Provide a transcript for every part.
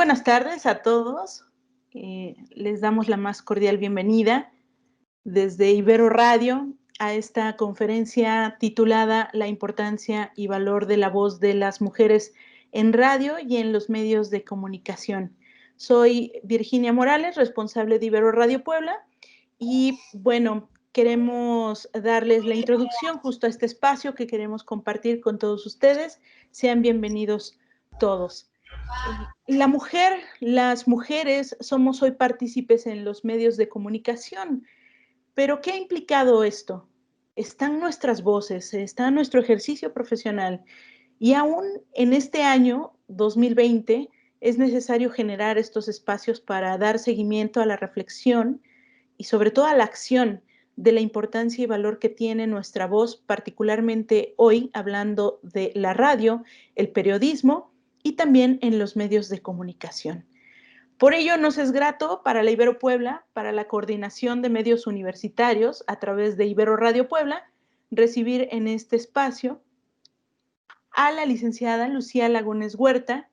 buenas tardes a todos. Les damos la más cordial bienvenida desde Ibero Radio a esta conferencia titulada La importancia y valor de la voz de las mujeres en radio y en los medios de comunicación. Soy Virginia Morales, responsable de Ibero Radio Puebla, y bueno, queremos darles la introducción justo a este espacio que queremos compartir con todos ustedes. Sean bienvenidos todos. Las mujeres somos hoy partícipes en los medios de comunicación, pero ¿qué ha implicado esto? Están nuestras voces, está nuestro ejercicio profesional, y aún en este año 2020 es necesario generar estos espacios para dar seguimiento a la reflexión y sobre todo a la acción de la importancia y valor que tiene nuestra voz, particularmente hoy hablando de la radio, el periodismo y también en los medios de comunicación. Por ello, nos es grato para la Ibero Puebla, para la Coordinación de Medios Universitarios a través de Ibero Radio Puebla, recibir en este espacio a la licenciada Lucía Lagunes Huerta.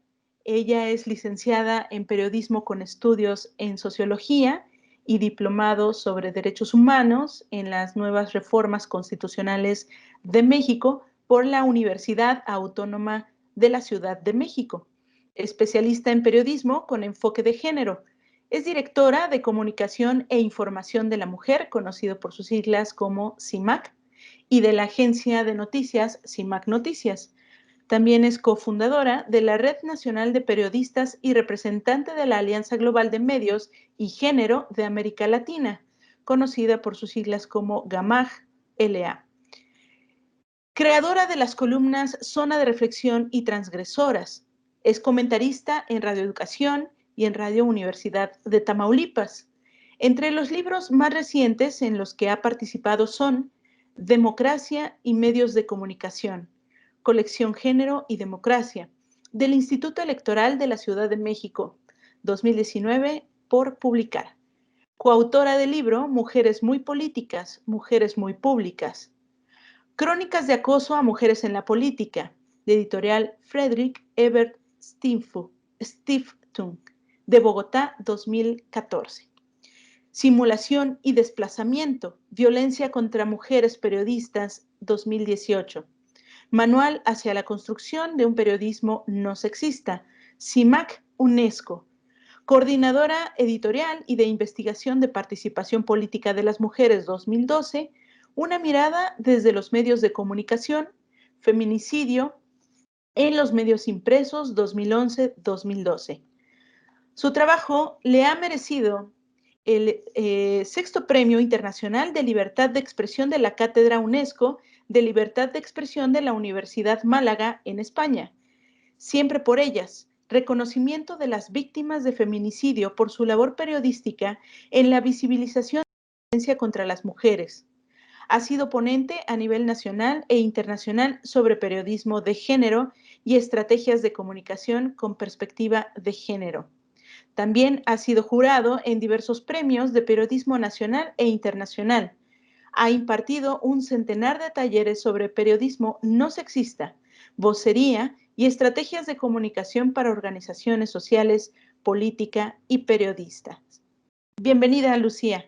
Ella es licenciada en Periodismo con estudios en Sociología y diplomado sobre Derechos Humanos en las nuevas reformas constitucionales de México por la Universidad Autónoma de la Ciudad de México. Especialista en periodismo con enfoque de género. Es directora de Comunicación e Información de la Mujer, conocido por sus siglas como CIMAC, y de la agencia de noticias CIMAC Noticias. También es cofundadora de la Red Nacional de Periodistas y representante de la Alianza Global de Medios y Género de América Latina, conocida por sus siglas como GAMAG-LA. Creadora de las columnas Zona de Reflexión y Transgresoras. Es comentarista en Radio Educación y en Radio Universidad de Tamaulipas. Entre los libros más recientes en los que ha participado son Democracia y Medios de Comunicación, Colección Género y Democracia, del Instituto Electoral de la Ciudad de México, 2019, por publicar. Coautora del libro Mujeres muy políticas, mujeres muy públicas. Crónicas de acoso a mujeres en la política, de editorial Frederick Ebert Stiftung, de Bogotá, 2014. Simulación y desplazamiento, violencia contra mujeres periodistas, 2018. Manual hacia la construcción de un periodismo no sexista, CIMAC UNESCO. Coordinadora editorial y de investigación de participación política de las mujeres, 2012. Una mirada desde los medios de comunicación, feminicidio en los medios impresos, 2011-2012. Su trabajo le ha merecido el sexto Premio Internacional de Libertad de Expresión de la Cátedra UNESCO de Libertad de Expresión de la Universidad Málaga en España. Siempre por ellas, reconocimiento de las víctimas de feminicidio por su labor periodística en la visibilización de la violencia contra las mujeres. Ha sido ponente a nivel nacional e internacional sobre periodismo de género y estrategias de comunicación con perspectiva de género. También ha sido jurado en diversos premios de periodismo nacional e internacional. Ha impartido un centenar de talleres sobre periodismo no sexista, vocería y estrategias de comunicación para organizaciones sociales, política y periodistas. Bienvenida, Lucía.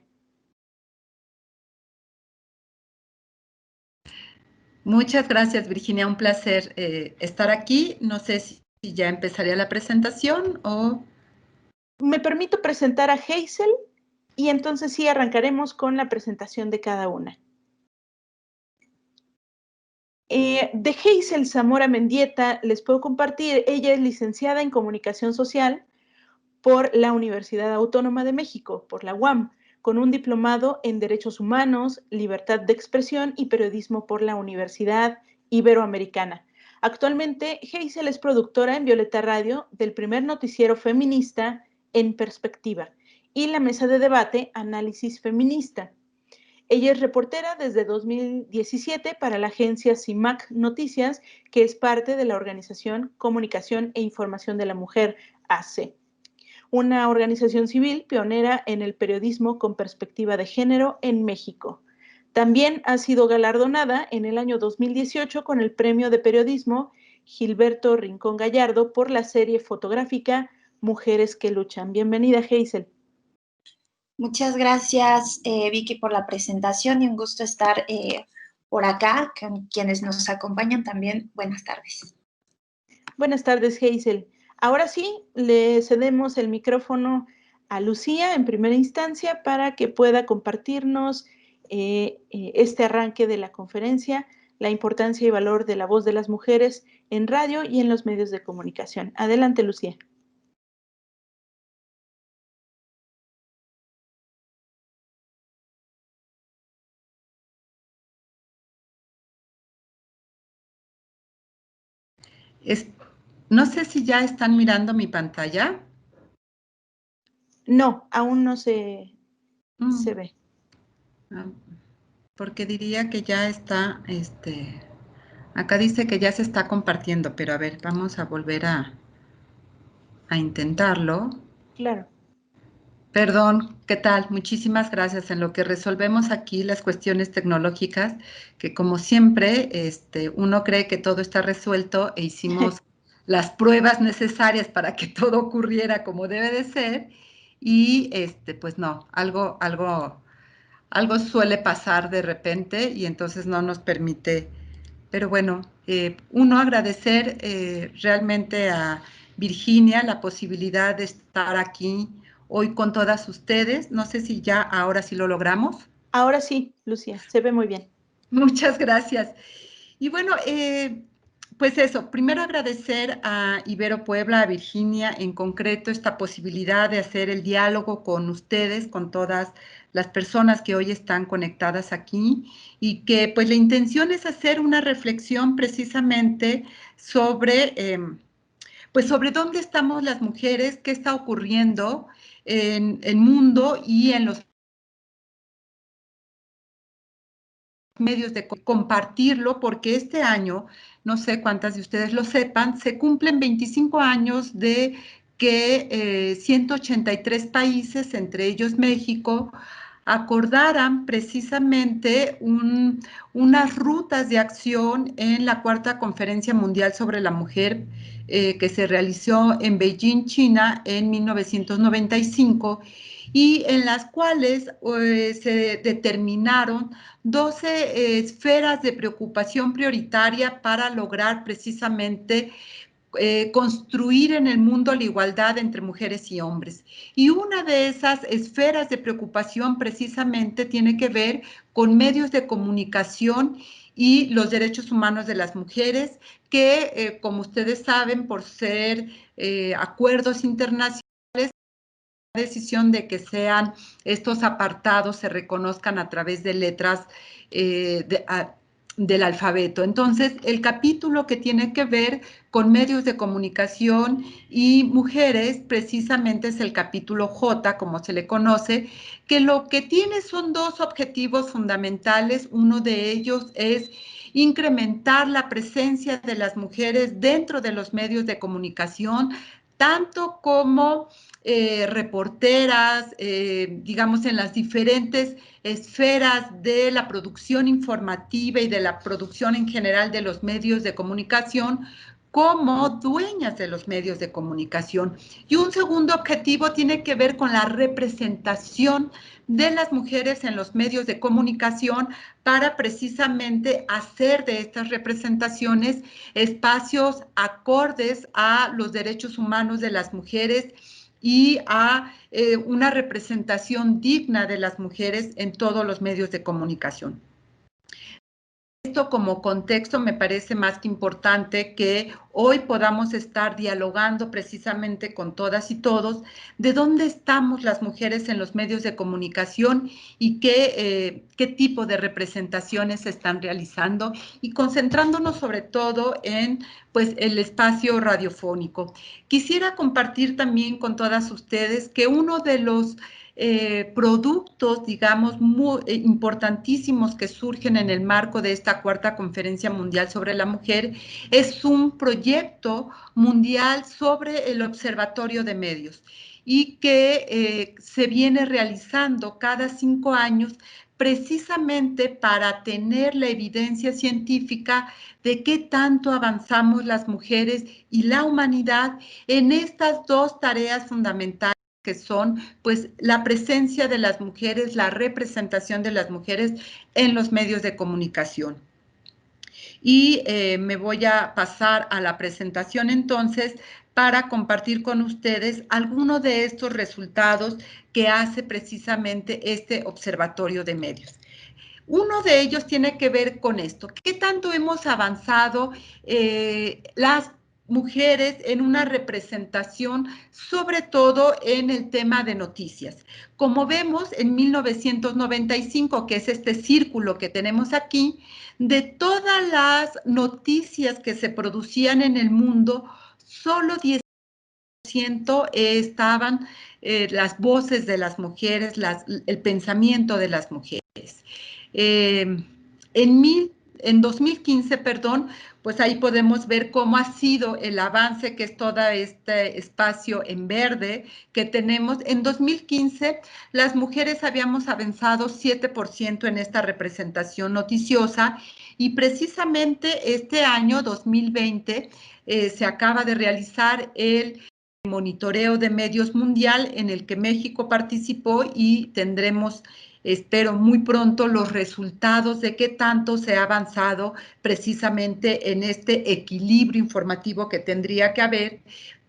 Muchas gracias, Virginia. Un placer estar aquí. No sé si ya empezaría la presentación o... Me permito presentar a Hazel y entonces sí arrancaremos con la presentación de cada una. De Hazel Zamora Mendieta les puedo compartir. Ella es licenciada en Comunicación Social por la Universidad Autónoma de México, por la UAM, con un diplomado en Derechos Humanos, Libertad de Expresión y Periodismo por la Universidad Iberoamericana. Actualmente, Hazel es productora en Violeta Radio del primer noticiero feminista En Perspectiva y la mesa de debate Análisis Feminista. Ella es reportera desde 2017 para la agencia CIMAC Noticias, que es parte de la organización Comunicación e Información de la Mujer, AC, una organización civil pionera en el periodismo con perspectiva de género en México. También ha sido galardonada en el año 2018 con el Premio de Periodismo Gilberto Rincón Gallardo por la serie fotográfica Mujeres que luchan. Bienvenida, Hazel. Muchas gracias, Vicky, por la presentación y un gusto estar por acá. Con quienes nos acompañan también, buenas tardes. Buenas tardes, Hazel. Ahora sí, le cedemos el micrófono a Lucía en primera instancia para que pueda compartirnos este arranque de la conferencia, la importancia y valor de la voz de las mujeres en radio y en los medios de comunicación. Adelante, Lucía. No sé si ya están mirando mi pantalla. No, aún no se ve. Porque diría que ya está, acá dice que ya se está compartiendo, pero a ver, vamos a volver a intentarlo. Claro. Perdón, ¿qué tal? Muchísimas gracias. En lo que resolvemos aquí las cuestiones tecnológicas, que como siempre, uno cree que todo está resuelto e hicimos las pruebas necesarias para que todo ocurriera como debe de ser y, pues no, algo suele pasar de repente y entonces no nos permite. Pero bueno, uno agradecer realmente a Virginia la posibilidad de estar aquí hoy con todas ustedes. No sé si ya ahora sí lo logramos. Ahora sí, Lucía, se ve muy bien. Muchas gracias. Y bueno, pues eso, primero agradecer a Ibero Puebla, a Virginia en concreto, esta posibilidad de hacer el diálogo con ustedes, con todas las personas que hoy están conectadas aquí y que pues la intención es hacer una reflexión precisamente sobre, pues sobre dónde estamos las mujeres, qué está ocurriendo en el mundo y en los medios de compartirlo, porque este año, no sé cuántas de ustedes lo sepan, se cumplen 25 años de que 183 países, entre ellos México, acordaran precisamente unas rutas de acción en la Cuarta Conferencia Mundial sobre la Mujer que se realizó en Beijing, China, en 1995 y en las cuales se determinaron 12 esferas de preocupación prioritaria para lograr precisamente construir en el mundo la igualdad entre mujeres y hombres. Y una de esas esferas de preocupación precisamente tiene que ver con medios de comunicación y los derechos humanos de las mujeres, que como ustedes saben, por ser acuerdos internacionales, decisión de que sean estos apartados, se reconozcan a través de letras del alfabeto. Entonces, el capítulo que tiene que ver con medios de comunicación y mujeres, precisamente es el capítulo J, como se le conoce, que lo que tiene son dos objetivos fundamentales. Uno de ellos es incrementar la presencia de las mujeres dentro de los medios de comunicación, tanto como reporteras, digamos, en las diferentes esferas de la producción informativa y de la producción en general de los medios de comunicación, como dueñas de los medios de comunicación. Y un segundo objetivo tiene que ver con la representación de las mujeres en los medios de comunicación para precisamente hacer de estas representaciones espacios acordes a los derechos humanos de las mujeres y a una representación digna de las mujeres en todos los medios de comunicación. Esto como contexto me parece más que importante que hoy podamos estar dialogando precisamente con todas y todos de dónde estamos las mujeres en los medios de comunicación y qué tipo de representaciones se están realizando y concentrándonos sobre todo en pues, el espacio radiofónico. Quisiera compartir también con todas ustedes que uno de los productos, digamos, muy importantísimos que surgen en el marco de esta Cuarta Conferencia Mundial sobre la Mujer es un proyecto mundial sobre el Observatorio de Medios y que se viene realizando cada 5 años precisamente para tener la evidencia científica de qué tanto avanzamos las mujeres y la humanidad en estas dos tareas fundamentales que son, pues, la presencia de las mujeres, la representación de las mujeres en los medios de comunicación. Y me voy a pasar a la presentación entonces para compartir con ustedes algunos de estos resultados que hace precisamente este observatorio de medios. Uno de ellos tiene que ver con esto. ¿Qué tanto hemos avanzado las mujeres en una representación, sobre todo en el tema de noticias? Como vemos, en 1995, que es este círculo que tenemos aquí, de todas las noticias que se producían en el mundo, solo 10% estaban las voces de las mujeres, el pensamiento de las mujeres. En 2015, perdón, pues ahí podemos ver cómo ha sido el avance, que es todo este espacio en verde que tenemos. En 2015, las mujeres habíamos avanzado 7% en esta representación noticiosa y precisamente este año, 2020, se acaba de realizar el monitoreo de medios mundial en el que México participó y tendremos, espero muy pronto, los resultados de qué tanto se ha avanzado precisamente en este equilibrio informativo que tendría que haber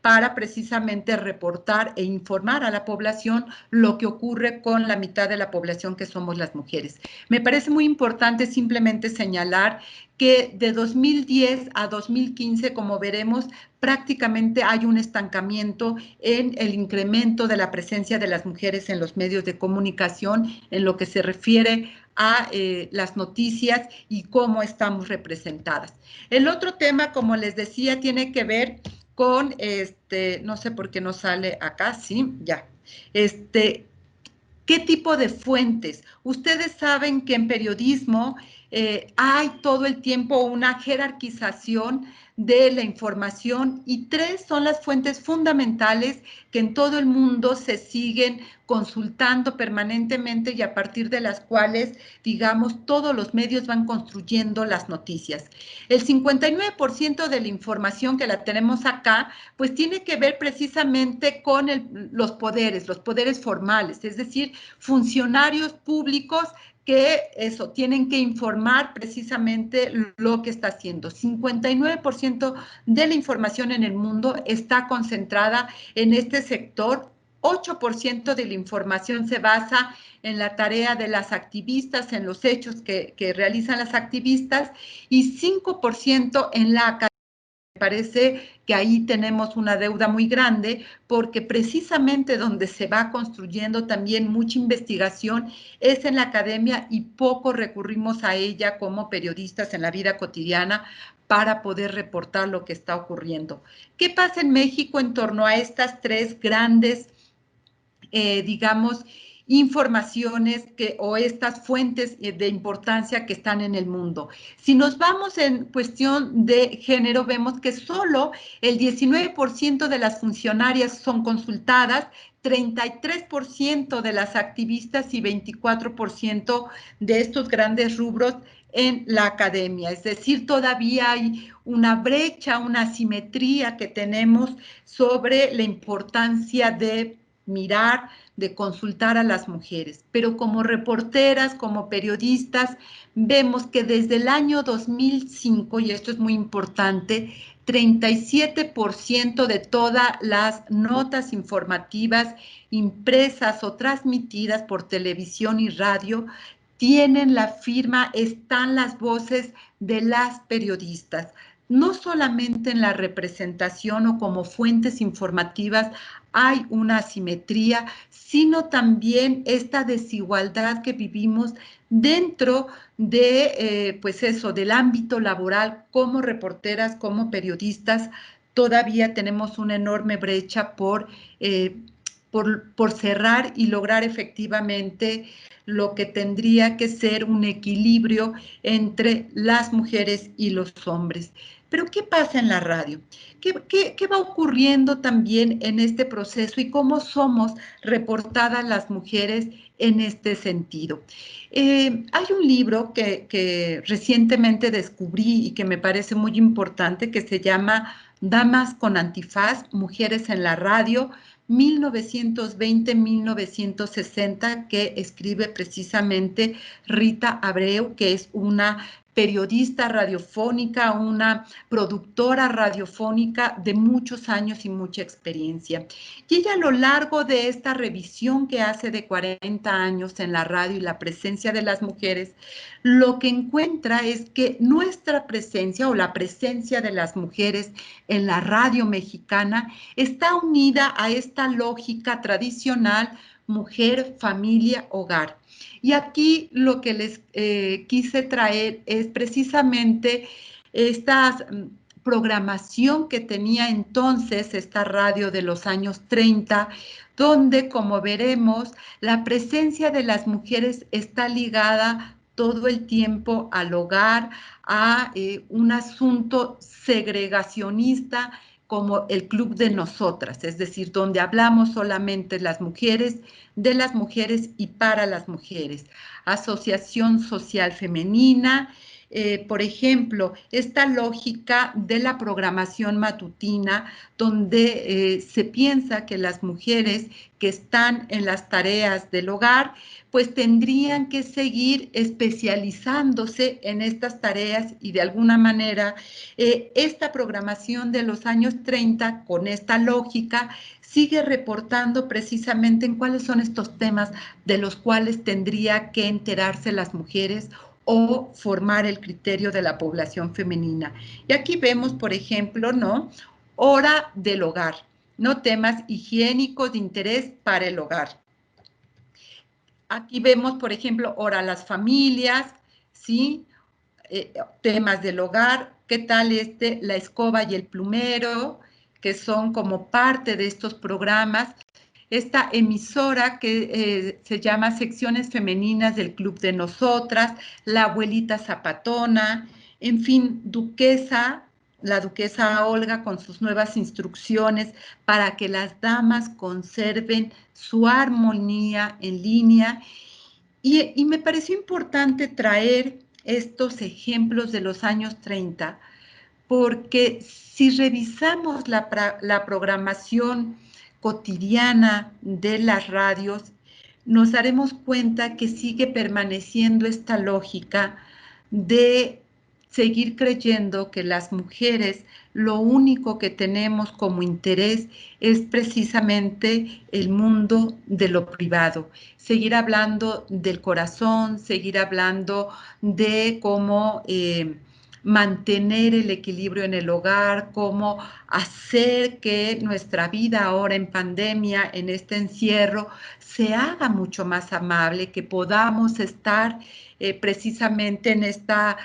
para precisamente reportar e informar a la población lo que ocurre con la mitad de la población que somos las mujeres. Me parece muy importante simplemente señalar que de 2010 a 2015, como veremos, prácticamente hay un estancamiento en el incremento de la presencia de las mujeres en los medios de comunicación en lo que se refiere a las noticias y cómo estamos representadas. El otro tema, como les decía, tiene que ver con, no sé por qué no sale acá, sí, ya, ¿qué tipo de fuentes? Ustedes saben que en periodismo hay todo el tiempo una jerarquización de la información y 3 son las fuentes fundamentales que en todo el mundo se siguen consultando permanentemente y a partir de las cuales, digamos, todos los medios van construyendo las noticias. El 59% de la información que la tenemos acá, pues tiene que ver precisamente con los poderes formales, es decir, funcionarios públicos que tienen que informar precisamente lo que está haciendo. 59% de la información en el mundo está concentrada en este sector. 8% de la información se basa en la tarea de las activistas, en los hechos que realizan las activistas, y 5% en la academia. Me parece que ahí tenemos una deuda muy grande porque precisamente donde se va construyendo también mucha investigación es en la academia y poco recurrimos a ella como periodistas en la vida cotidiana para poder reportar lo que está ocurriendo. ¿Qué pasa en México en torno a estas 3 grandes, digamos, informaciones o estas fuentes de importancia que están en el mundo? Si nos vamos en cuestión de género, vemos que solo el 19% de las funcionarias son consultadas, 33% de las activistas y 24% de estos grandes rubros en la academia. Es decir, todavía hay una brecha, una asimetría que tenemos sobre la importancia de mirar, de consultar a las mujeres. Pero como reporteras, como periodistas, vemos que desde el año 2005, y esto es muy importante, 37% de todas las notas informativas impresas o transmitidas por televisión y radio tienen la firma, están las voces de las periodistas. No solamente en la representación o como fuentes informativas hay una asimetría, sino también esta desigualdad que vivimos dentro de, pues eso, del ámbito laboral como reporteras, como periodistas. Todavía tenemos una enorme brecha por cerrar y lograr efectivamente lo que tendría que ser un equilibrio entre las mujeres y los hombres. Pero ¿qué pasa en la radio? ¿Qué va ocurriendo también en este proceso y cómo somos reportadas las mujeres en este sentido. Hay un libro que recientemente descubrí y que me parece muy importante, que se llama Damas con Antifaz, Mujeres en la Radio, 1920-1960, que escribe precisamente Rita Abreu, que es una periodista radiofónica, una productora radiofónica de muchos años y mucha experiencia. Y ella, a lo largo de esta revisión que hace de 40 años en la radio y la presencia de las mujeres, lo que encuentra es que nuestra presencia o la presencia de las mujeres en la radio mexicana está unida a esta lógica tradicional: mujer, familia, hogar. Y aquí lo que les quise traer es precisamente esta programación que tenía entonces esta radio de los años 30, donde, como veremos, la presencia de las mujeres está ligada todo el tiempo al hogar, a un asunto segregacionista como el Club de Nosotras, es decir, donde hablamos solamente las mujeres, de las mujeres y para las mujeres. Asociación Social Femenina, por ejemplo, esta lógica de la programación matutina, donde se piensa que las mujeres que están en las tareas del hogar, pues tendrían que seguir especializándose en estas tareas, y de alguna manera esta programación de los años 30, con esta lógica, sigue reportando precisamente en cuáles son estos temas de los cuales tendría que enterarse las mujeres o formar el criterio de la población femenina. Y aquí vemos, por ejemplo, ¿no?, Hora del Hogar, ¿no?, temas higiénicos de interés para el hogar. Aquí vemos, por ejemplo, Hora a las Familias, ¿sí?, temas del hogar. ¿Qué tal La Escoba y el Plumero?, que son como parte de estos programas. Esta emisora que se llama Secciones Femeninas del Club de Nosotras, La Abuelita Zapatona, en fin, la duquesa Olga con sus nuevas instrucciones para que las damas conserven su armonía en línea. Y me pareció importante traer estos ejemplos de los años 30, porque si revisamos la programación cotidiana de las radios, nos daremos cuenta que sigue permaneciendo esta lógica de seguir creyendo que las mujeres lo único que tenemos como interés es precisamente el mundo de lo privado, seguir hablando del corazón, seguir hablando de cómo mantener el equilibrio en el hogar, cómo hacer que nuestra vida ahora en pandemia, en este encierro, se haga mucho más amable, que podamos estar precisamente en esta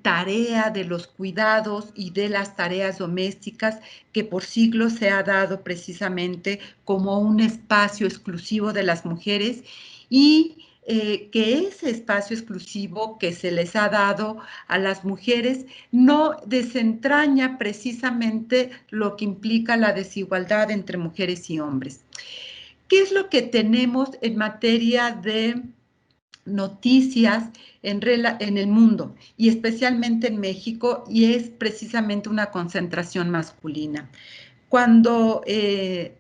tarea de los cuidados y de las tareas domésticas, que por siglos se ha dado precisamente como un espacio exclusivo de las mujeres, y que ese espacio exclusivo que se les ha dado a las mujeres no desentraña precisamente lo que implica la desigualdad entre mujeres y hombres. ¿Qué es lo que tenemos en materia de noticias en el mundo y especialmente en México? Y es precisamente una concentración masculina. Cuando se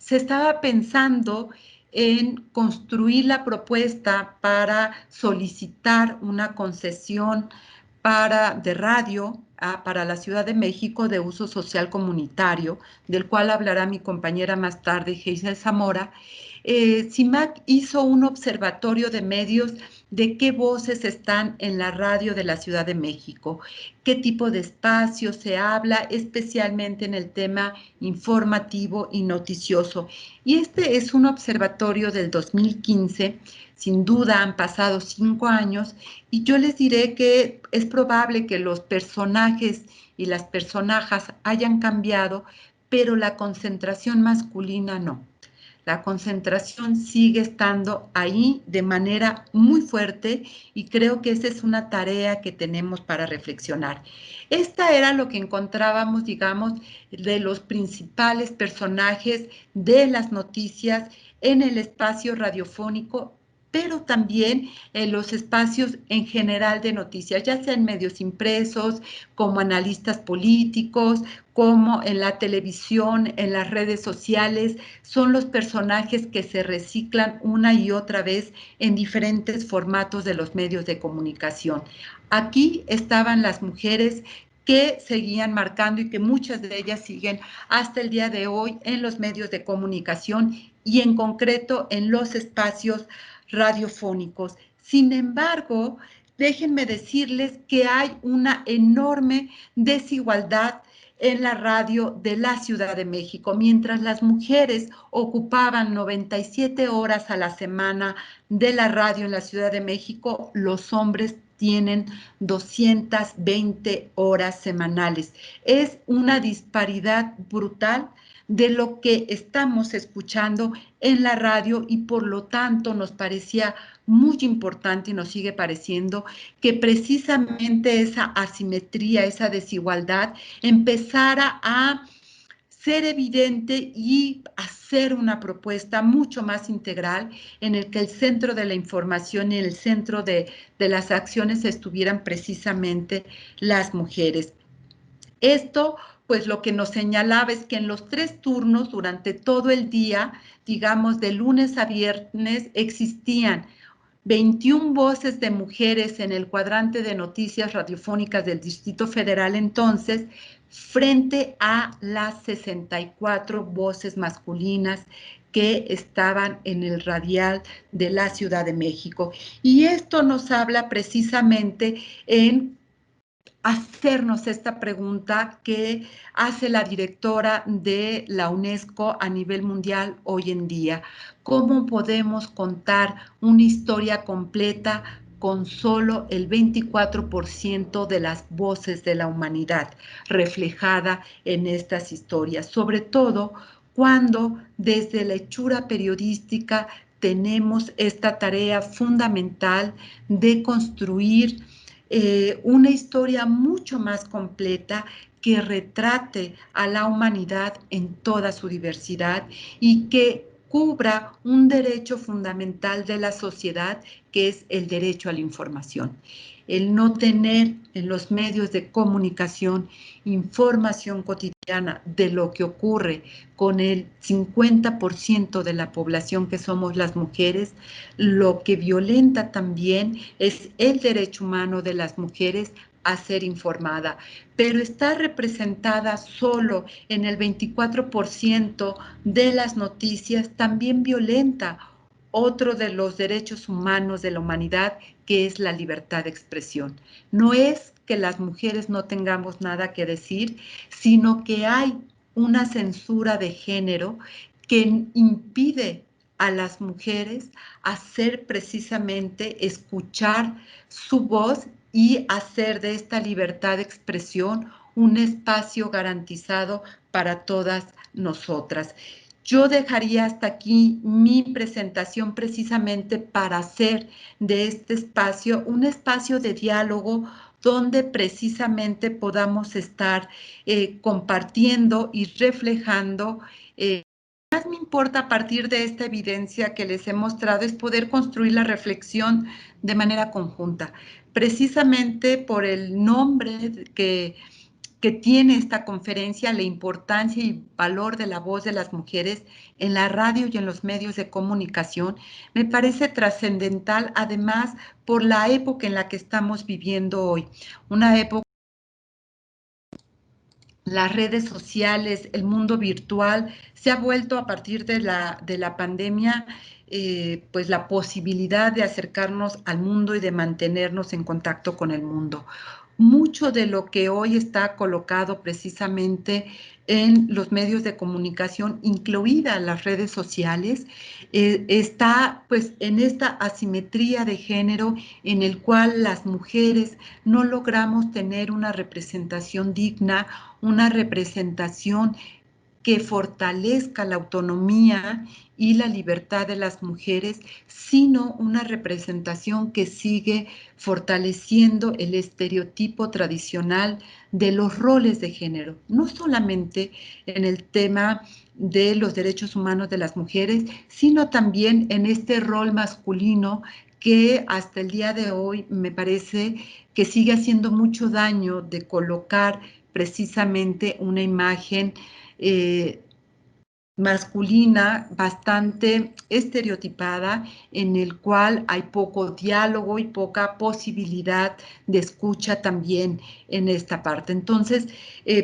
estaba pensando en construir la propuesta para solicitar una concesión de radio para la Ciudad de México de uso social comunitario, del cual hablará mi compañera más tarde, Geisel Zamora, CIMAC hizo un observatorio de medios de qué voces están en la radio de la Ciudad de México, qué tipo de espacio se habla, especialmente en el tema informativo y noticioso. Y este es un observatorio del 2015, sin duda han pasado 5 años, y yo les diré que es probable que los personajes y las personajes hayan cambiado, pero la concentración masculina no. La concentración sigue estando ahí de manera muy fuerte, y creo que esa es una tarea que tenemos para reflexionar. Esta era lo que encontrábamos, digamos, de los principales personajes de las noticias en el espacio radiofónico pero también en los espacios en general de noticias, ya sea en medios impresos, como analistas políticos, como en la televisión, en las redes sociales. Son los personajes que se reciclan una y otra vez en diferentes formatos de los medios de comunicación. Aquí estaban las mujeres que seguían marcando y que muchas de ellas siguen hasta el día de hoy en los medios de comunicación y en concreto en los espacios radiofónicos. Sin embargo, déjenme decirles que hay una enorme desigualdad en la radio de la Ciudad de México. Mientras las mujeres ocupaban 97 horas a la semana de la radio en la Ciudad de México, los hombres tienen 220 horas semanales. Es una disparidad brutal de lo que estamos escuchando en la radio y por lo tanto nos parecía muy importante y nos sigue pareciendo que precisamente esa asimetría, esa desigualdad empezara a ser evidente y hacer una propuesta mucho más integral en el que el centro de la información y el centro de las acciones estuvieran precisamente las mujeres. Esto, pues lo que nos señalaba es que en los 3 turnos, durante todo el día, digamos de lunes a viernes, existían 21 voces de mujeres en el cuadrante de noticias radiofónicas del Distrito Federal entonces, frente a las 64 voces masculinas que estaban en el radial de la Ciudad de México. Y esto nos habla precisamente en hacernos esta pregunta que hace la directora de la UNESCO a nivel mundial hoy en día. ¿Cómo podemos contar una historia completa con solo el 24% de las voces de la humanidad reflejada en estas historias? Sobre todo cuando desde la hechura periodística tenemos esta tarea fundamental de construir una historia mucho más completa que retrate a la humanidad en toda su diversidad y que cubra un derecho fundamental de la sociedad, que es el derecho a la información. El no tener en los medios de comunicación información cotidiana de lo que ocurre con el 50% de la población que somos las mujeres, lo que violenta también es el derecho humano de las mujeres a ser informada, pero está representada solo en el 24% de las noticias, también violenta otro de los derechos humanos de la humanidad, que es la libertad de expresión. No es que las mujeres no tengamos nada que decir, sino que hay una censura de género que impide a las mujeres hacer precisamente escuchar su voz y hacer de esta libertad de expresión un espacio garantizado para todas nosotras. Yo dejaría hasta aquí mi presentación precisamente para hacer de este espacio un espacio de diálogo donde precisamente podamos estar compartiendo y reflejando. Más me importa a partir de esta evidencia que les he mostrado es poder construir la reflexión de manera conjunta, precisamente por el nombre que tiene esta conferencia, la importancia y valor de la voz de las mujeres en la radio y en los medios de comunicación, me parece trascendental, además, por la época en la que estamos viviendo hoy, una época. Las redes sociales, el mundo virtual, se ha vuelto a partir de la pandemia, pues la posibilidad de acercarnos al mundo y de mantenernos en contacto con el mundo. Mucho de lo que hoy está colocado precisamente en los medios de comunicación, incluidas las redes sociales, está pues en esta asimetría de género en el cual las mujeres no logramos tener una representación digna, una representación que fortalezca la autonomía y la libertad de las mujeres, sino una representación que sigue fortaleciendo el estereotipo tradicional de los roles de género, no solamente en el tema de los derechos humanos de las mujeres, sino también en este rol masculino que hasta el día de hoy me parece que sigue haciendo mucho daño de colocar precisamente una imagen masculina bastante estereotipada, en el cual hay poco diálogo y poca posibilidad de escucha también en esta parte. Entonces,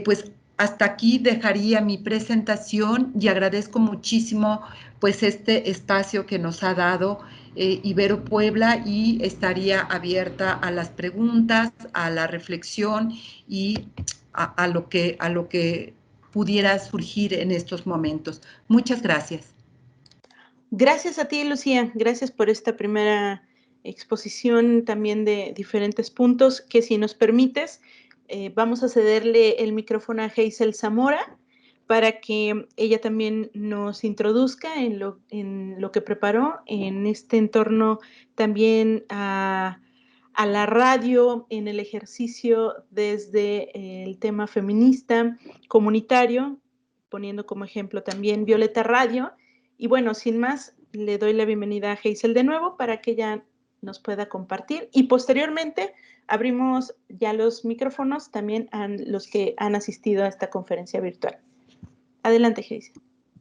pues hasta aquí dejaría mi presentación y agradezco muchísimo pues este espacio que nos ha dado Ibero Puebla, y estaría abierta a las preguntas, a la reflexión y a lo que pudiera surgir en estos momentos. Muchas gracias. Gracias a ti, Lucía. Gracias por esta primera exposición también de diferentes puntos que, si nos permites, vamos a cederle el micrófono a Hazel Zamora para que ella también nos introduzca en lo que preparó en este entorno también a la radio, en el ejercicio desde el tema feminista, comunitario, poniendo como ejemplo también Violeta Radio. Y bueno, sin más, le doy la bienvenida a Hazel de nuevo para que ella nos pueda compartir, y posteriormente abrimos ya los micrófonos también a los que han asistido a esta conferencia virtual. Adelante, Hazel.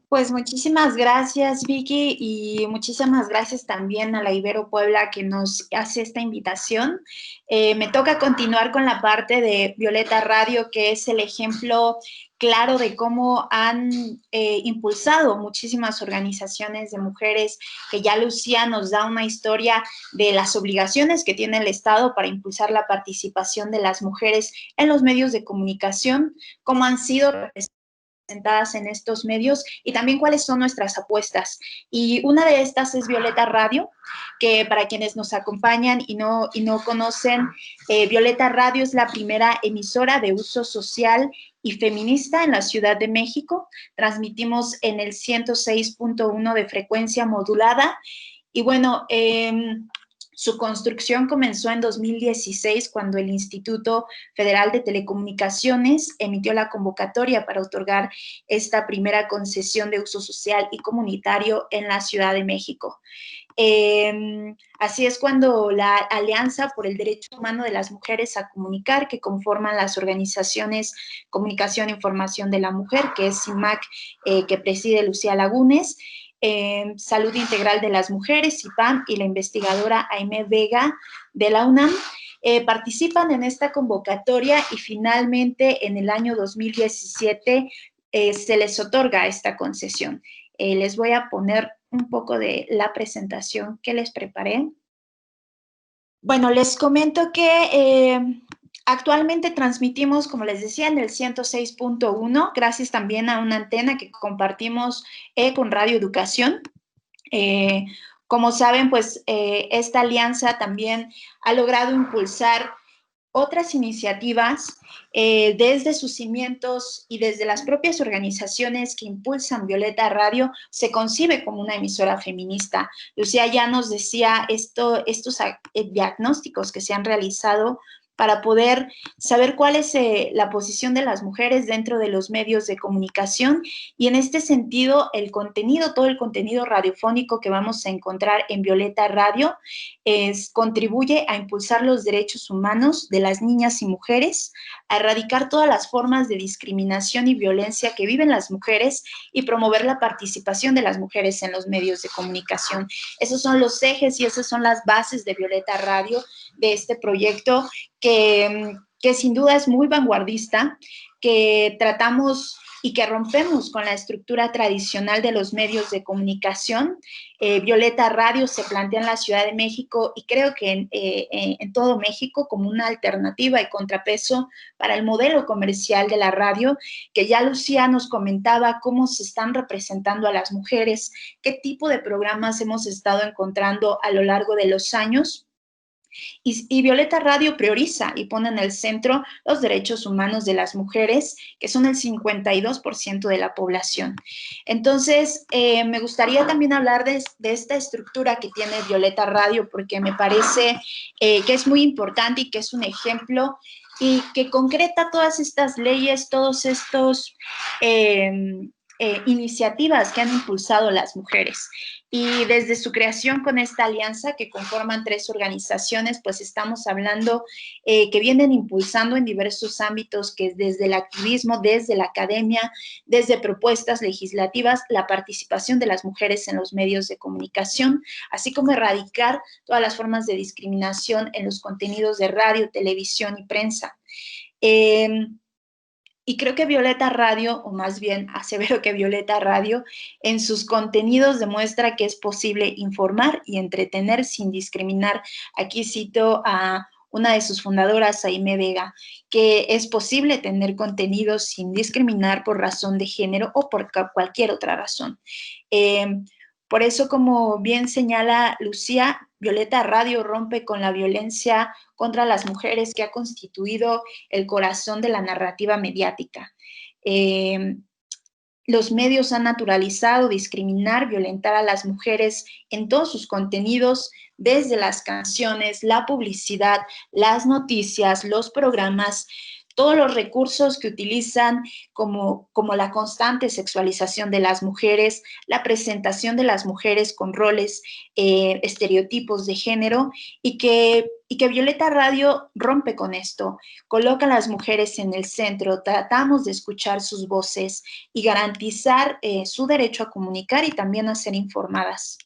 Pues muchísimas gracias, Vicky, y muchísimas gracias también a la Ibero Puebla que nos hace esta invitación. Me toca continuar con la parte de Violeta Radio, que es el ejemplo claro de cómo han impulsado muchísimas organizaciones de mujeres, que ya Lucía nos da una historia de las obligaciones que tiene el Estado para impulsar la participación de las mujeres en los medios de comunicación, cómo han sido representadas en estos medios y también cuáles son nuestras apuestas. Y una de estas es Violeta Radio, que para quienes nos acompañan y no conocen, Violeta Radio es la primera emisora de uso social y feminista en la Ciudad de México. Transmitimos en el 106.1 de frecuencia modulada. Y bueno, su construcción comenzó en 2016, cuando el Instituto Federal de Telecomunicaciones emitió la convocatoria para otorgar esta primera concesión de uso social y comunitario en la Ciudad de México. Así es cuando la Alianza por el Derecho Humano de las Mujeres a Comunicar, que conforman las organizaciones Comunicación e Información de la Mujer, que es CIMAC, que preside Lucía Lagunes, Salud Integral de las Mujeres, CIPAM, y la investigadora Aimé Vega de la UNAM, participan en esta convocatoria, y finalmente en el año 2017 se les otorga esta concesión. Les voy a poner un poco de la presentación que les preparé. Bueno, les comento que actualmente transmitimos, como les decía, en el 106.1, gracias también a una antena que compartimos con Radio Educación. Como saben, pues esta alianza también ha logrado impulsar otras iniciativas desde sus cimientos y desde las propias organizaciones que impulsan Violeta Radio. Se concibe como una emisora feminista. Lucía ya nos decía estos diagnósticos que se han realizado para poder saber cuál es la posición de las mujeres dentro de los medios de comunicación, y en este sentido todo el contenido radiofónico que vamos a encontrar en Violeta Radio contribuye a impulsar los derechos humanos de las niñas y mujeres, a erradicar todas las formas de discriminación y violencia que viven las mujeres, y promover la participación de las mujeres en los medios de comunicación. Esos son los ejes y esas son las bases de Violeta Radio, de este proyecto que sin duda es muy vanguardista, que tratamos y que rompemos con la estructura tradicional de los medios de comunicación. Violeta Radio se plantea en la Ciudad de México, y creo que en todo México, como una alternativa y contrapeso para el modelo comercial de la radio, que ya Lucía nos comentaba cómo se están representando a las mujeres, qué tipo de programas hemos estado encontrando a lo largo de los años. Y Violeta Radio prioriza y pone en el centro los derechos humanos de las mujeres, que son el 52% de la población. Entonces, me gustaría también hablar de esta estructura que tiene Violeta Radio, porque me parece que es muy importante y que es un ejemplo y que concreta todas estas leyes, todos estos iniciativas que han impulsado las mujeres. Y desde su creación con esta alianza que conforman 3 organizaciones, pues estamos hablando que vienen impulsando en diversos ámbitos, que desde el activismo, desde la academia, desde propuestas legislativas, la participación de las mujeres en los medios de comunicación, así como erradicar todas las formas de discriminación en los contenidos de radio, televisión y prensa. Y creo que Violeta Radio, o más bien asevero que Violeta Radio, en sus contenidos demuestra que es posible informar y entretener sin discriminar. Aquí cito a una de sus fundadoras, Aimee Vega, que es posible tener contenidos sin discriminar por razón de género o por cualquier otra razón. Por eso, como bien señala Lucía, Violeta Radio rompe con la violencia contra las mujeres que ha constituido el corazón de la narrativa mediática. Los medios han naturalizado discriminar, violentar a las mujeres en todos sus contenidos, desde las canciones, la publicidad, las noticias, los programas, todos los recursos que utilizan como la constante sexualización de las mujeres, la presentación de las mujeres con roles, estereotipos de género, y que Violeta Radio rompe con esto, coloca a las mujeres en el centro, tratamos de escuchar sus voces y garantizar su derecho a comunicar y también a ser informadas.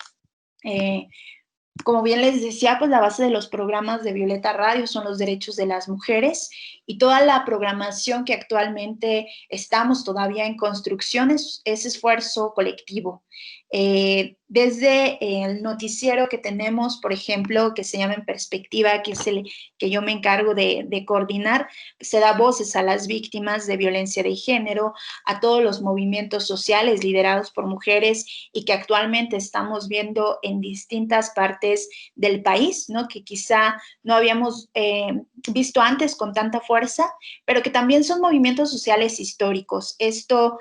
Como bien les decía, pues la base de los programas de Violeta Radio son los derechos de las mujeres, y toda la programación que actualmente estamos todavía en construcción es esfuerzo colectivo. Desde el noticiero que tenemos, por ejemplo, que se llama En Perspectiva, que es el que yo me encargo de coordinar, se da voces a las víctimas de violencia de género, a todos los movimientos sociales liderados por mujeres y que actualmente estamos viendo en distintas partes del país, ¿no? Que quizá no habíamos visto antes con tanta fuerza, pero que también son movimientos sociales históricos. Esto,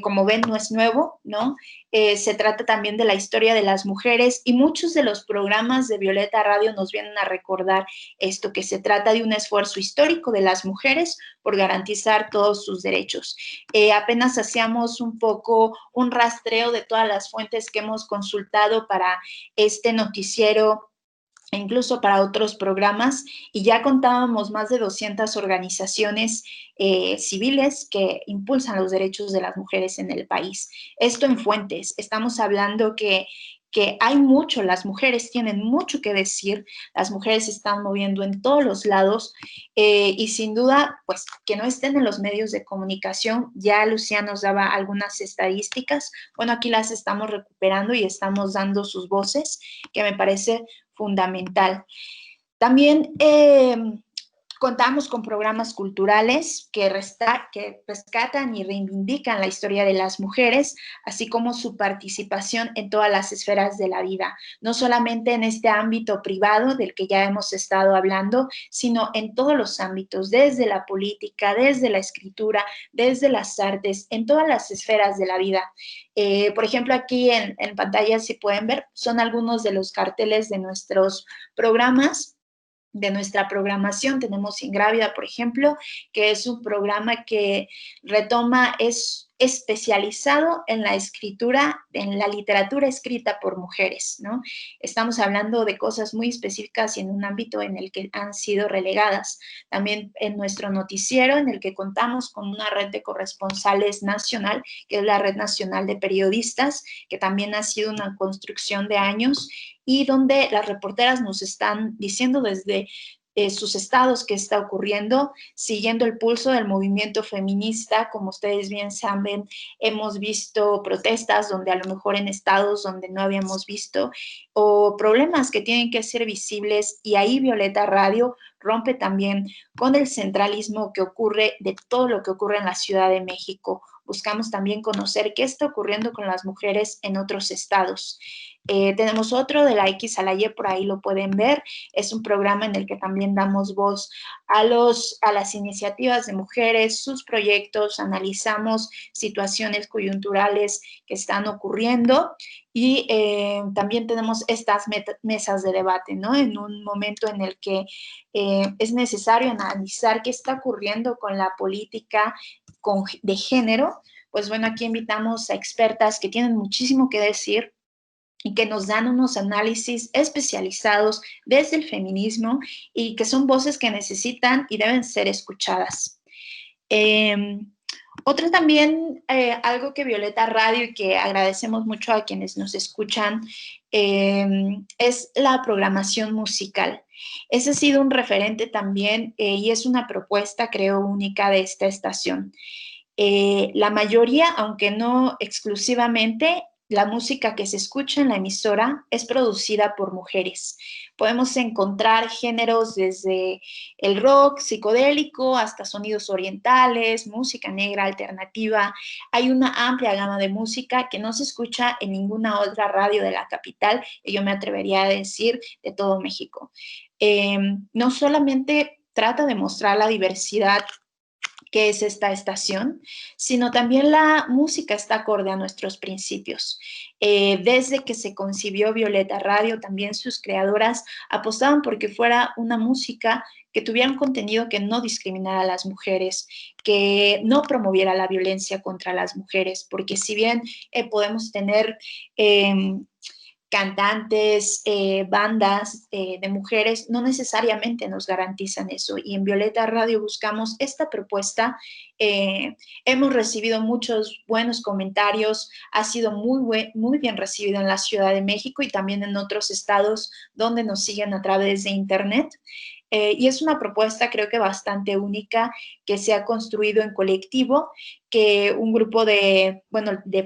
como ven, no es nuevo, ¿no? Se trata también de la historia de las mujeres, y muchos de los programas de Violeta Radio nos vienen a recordar esto, que se trata de un esfuerzo histórico de las mujeres por garantizar todos sus derechos. Apenas hacíamos un poco un rastreo de todas las fuentes que hemos consultado para este noticiero e incluso para otros programas, y ya contábamos más de 200 organizaciones civiles que impulsan los derechos de las mujeres en el país. Esto en fuentes, estamos hablando que hay mucho, las mujeres tienen mucho que decir, las mujeres se están moviendo en todos los lados, y sin duda, pues que no estén en los medios de comunicación. Ya Lucía nos daba algunas estadísticas, bueno, aquí las estamos recuperando y estamos dando sus voces, que me parece fundamental. También contamos con programas culturales que rescatan y reivindican la historia de las mujeres, así como su participación en todas las esferas de la vida, no solamente en este ámbito privado del que ya hemos estado hablando, sino en todos los ámbitos, desde la política, desde la escritura, desde las artes, en todas las esferas de la vida. Por ejemplo, aquí en pantalla, si pueden ver, son algunos de los carteles de nuestros programas, de nuestra programación. Tenemos Ingrávida, por ejemplo, que es un programa que retoma, es especializado en la escritura, en la literatura escrita por mujeres, ¿no? Estamos hablando de cosas muy específicas y en un ámbito en el que han sido relegadas. También en nuestro noticiero, en el que contamos con una red de corresponsales nacional, que es la Red Nacional de Periodistas, que también ha sido una construcción de años, y donde las reporteras nos están diciendo desde sus estados qué está ocurriendo, siguiendo el pulso del movimiento feminista. Como ustedes bien saben, hemos visto protestas donde a lo mejor en estados donde no habíamos visto, o problemas que tienen que ser visibles, y ahí Violeta Radio rompe también con el centralismo que ocurre, de todo lo que ocurre en la Ciudad de México. buscamos también conocer qué está ocurriendo con las mujeres en otros estados. Tenemos otro de la X a la Y, por ahí lo pueden ver. Es un programa en el que también damos voz a las iniciativas de mujeres, sus proyectos, analizamos situaciones coyunturales que están ocurriendo y también tenemos estas mesas de debate, ¿no? En un momento en el que es necesario analizar qué está ocurriendo con la política de género, pues bueno, aquí invitamos a expertas que tienen muchísimo que decir y que nos dan unos análisis especializados desde el feminismo y que son voces que necesitan y deben ser escuchadas. Otra también, algo que Violeta Radio y que agradecemos mucho a quienes nos escuchan, es la programación musical. Ese ha sido un referente también y es una propuesta, creo, única de esta estación. La mayoría, aunque no exclusivamente, la música que se escucha en la emisora es producida por mujeres. Podemos encontrar géneros desde el rock psicodélico hasta sonidos orientales, música negra alternativa. Hay una amplia gama de música que no se escucha en ninguna otra radio de la capital, y yo me atrevería a decir de todo México. No solamente trata de mostrar la diversidad que es esta estación, sino también la música está acorde a nuestros principios. Desde que se concibió Violeta Radio, también sus creadoras apostaban porque fuera una música que tuviera un contenido que no discriminara a las mujeres, que no promoviera la violencia contra las mujeres, porque si bien podemos tener cantantes, bandas de mujeres, no necesariamente nos garantizan eso. Y en Violeta Radio buscamos esta propuesta. Hemos recibido muchos buenos comentarios, ha sido muy bien recibido en la Ciudad de México y también en otros estados donde nos siguen a través de Internet. Y es una propuesta creo que bastante única que se ha construido en colectivo, que un grupo de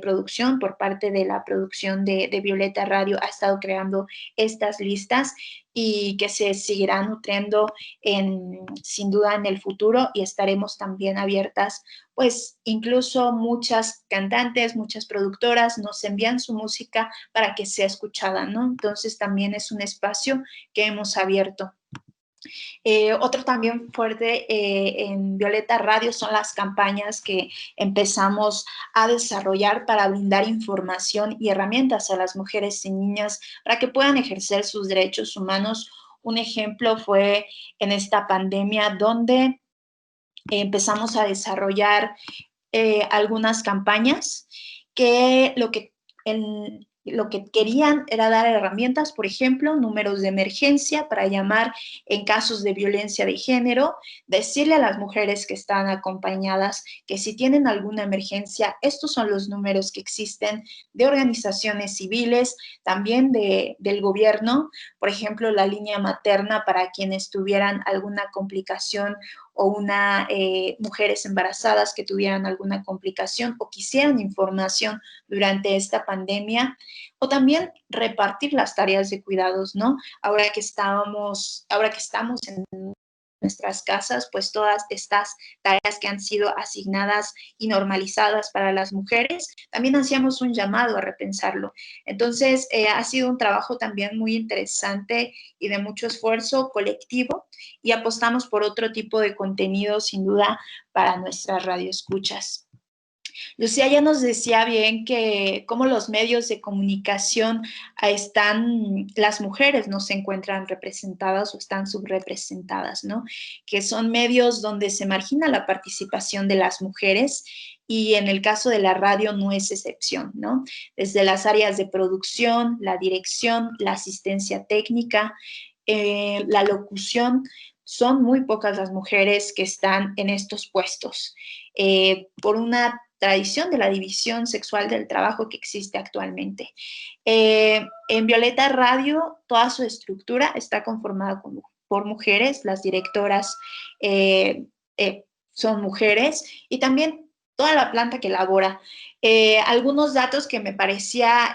producción por parte de la producción de Violeta Radio ha estado creando estas listas y que se seguirá nutriendo sin duda en el futuro y estaremos también abiertas, pues incluso muchas cantantes, muchas productoras nos envían su música para que sea escuchada, ¿no? Entonces también es un espacio que hemos abierto. Otro también fuerte en Violeta Radio son las campañas que empezamos a desarrollar para brindar información y herramientas a las mujeres y niñas para que puedan ejercer sus derechos humanos. Un ejemplo fue en esta pandemia donde empezamos a desarrollar algunas campañas que lo que querían era dar herramientas, por ejemplo, números de emergencia para llamar en casos de violencia de género, decirle a las mujeres que están acompañadas que si tienen alguna emergencia, estos son los números que existen de organizaciones civiles, también del gobierno, por ejemplo, la línea materna para quienes tuvieran alguna complicación o mujeres embarazadas que tuvieran alguna complicación o quisieran información durante esta pandemia, o también repartir las tareas de cuidados, ¿no? Ahora que estamos en nuestras casas, pues todas estas tareas que han sido asignadas y normalizadas para las mujeres, también hacíamos un llamado a repensarlo. Entonces, ha sido un trabajo también muy interesante y de mucho esfuerzo colectivo y apostamos por otro tipo de contenido, sin duda, para nuestras radioescuchas. Lucía ya nos decía bien que como los medios de comunicación las mujeres no se encuentran representadas o están subrepresentadas, ¿no? Que son medios donde se margina la participación de las mujeres y en el caso de la radio no es excepción, ¿no? Desde las áreas de producción, la dirección, la asistencia técnica, la locución, son muy pocas las mujeres que están en estos puestos. Por una tradición de la división sexual del trabajo que existe actualmente. En Violeta Radio, toda su estructura está conformada por mujeres, las directoras son mujeres y también toda la planta que elabora. Algunos datos que me parecía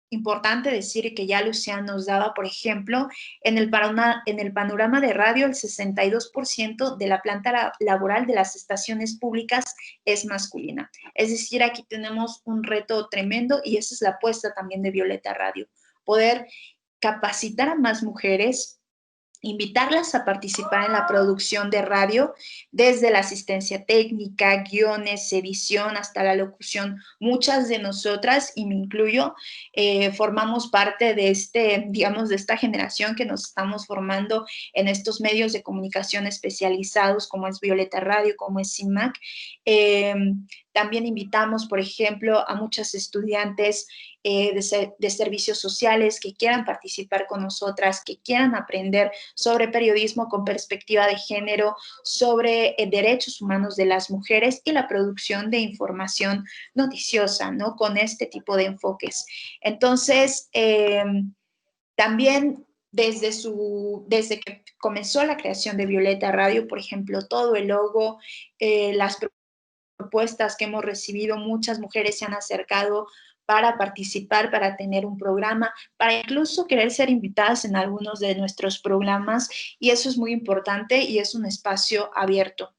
importante decir que ya Lucía nos daba, por ejemplo, en el panorama de radio, el 62% de la planta laboral de las estaciones públicas es masculina. Es decir, aquí tenemos un reto tremendo y esa es la apuesta también de Violeta Radio, poder capacitar a más mujeres, invitarlas a participar en la producción de radio, desde la asistencia técnica, guiones, edición, hasta la locución. Muchas de nosotras, y me incluyo, formamos parte de digamos, de esta generación que nos estamos formando en estos medios de comunicación especializados, como es Violeta Radio, como es CIMAC. También invitamos, por ejemplo, a muchas estudiantes de servicios sociales que quieran participar con nosotras, que quieran aprender sobre periodismo con perspectiva de género, sobre derechos humanos de las mujeres y la producción de información noticiosa, ¿no? Con este tipo de enfoques. Entonces, también desde que comenzó la creación de Violeta Radio, por ejemplo, todo el logo, las propuestas que hemos recibido, muchas mujeres se han acercado para participar, para tener un programa, para incluso querer ser invitadas en algunos de nuestros programas, y eso es muy importante y es un espacio abierto.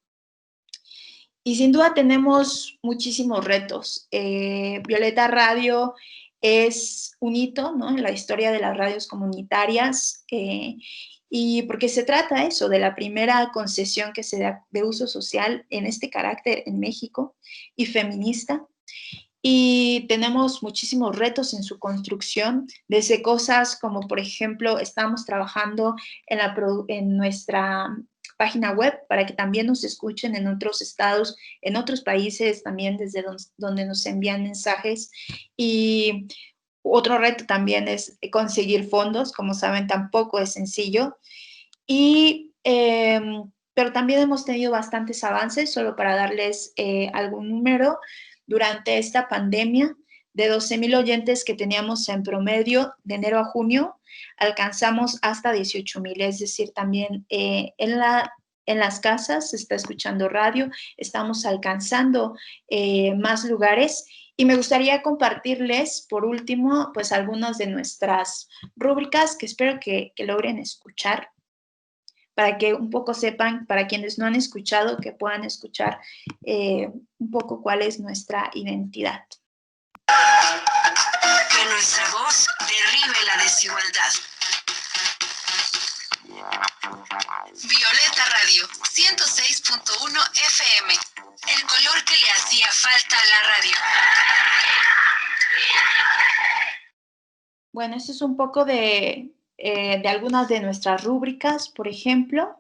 Y sin duda tenemos muchísimos retos. Violeta Radio es un hito, ¿no?, en la historia de las radios comunitarias, y porque se trata eso, de la primera concesión que se da de uso social en este carácter en México y feminista. Y tenemos muchísimos retos en su construcción, desde cosas como, por ejemplo, estamos trabajando en nuestra página web para que también nos escuchen en otros estados, en otros países también, desde donde nos envían mensajes. Y otro reto también es conseguir fondos, como saben, tampoco es sencillo. Pero también hemos tenido bastantes avances, solo para darles algún número. Durante esta pandemia, de 12,000 oyentes que teníamos en promedio de enero a junio, alcanzamos hasta 18,000, es decir, también en las casas se está escuchando radio, estamos alcanzando más lugares. Y me gustaría compartirles, por último, pues algunas de nuestras rúbricas que espero que logren escuchar, para que un poco sepan, para quienes no han escuchado, que puedan escuchar un poco cuál es nuestra identidad. Que nuestra voz derribe la desigualdad. Violeta Radio, 106.1 FM. El color que le hacía falta a la radio. Bueno, esto es un poco de algunas de nuestras rúbricas, por ejemplo.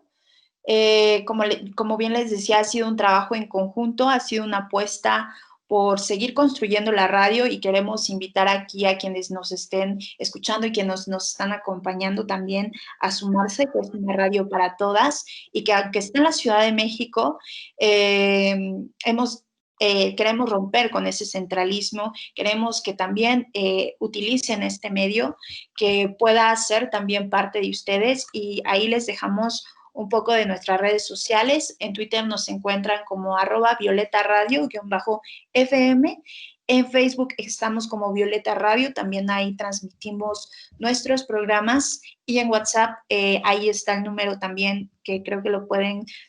Como bien les decía, ha sido un trabajo en conjunto, ha sido una apuesta por seguir construyendo la radio, y queremos invitar aquí a quienes nos estén escuchando y quienes nos están acompañando también a sumarse, que es una radio para todas, y que aunque esté en la Ciudad de México, queremos romper con ese centralismo, queremos que también utilicen este medio, que pueda ser también parte de ustedes, y ahí les dejamos un poco de nuestras redes sociales. En Twitter nos encuentran como @violeta-radio_FM. En Facebook estamos como Violeta Radio, también ahí transmitimos nuestros programas, y en WhatsApp ahí está el número también, que creo que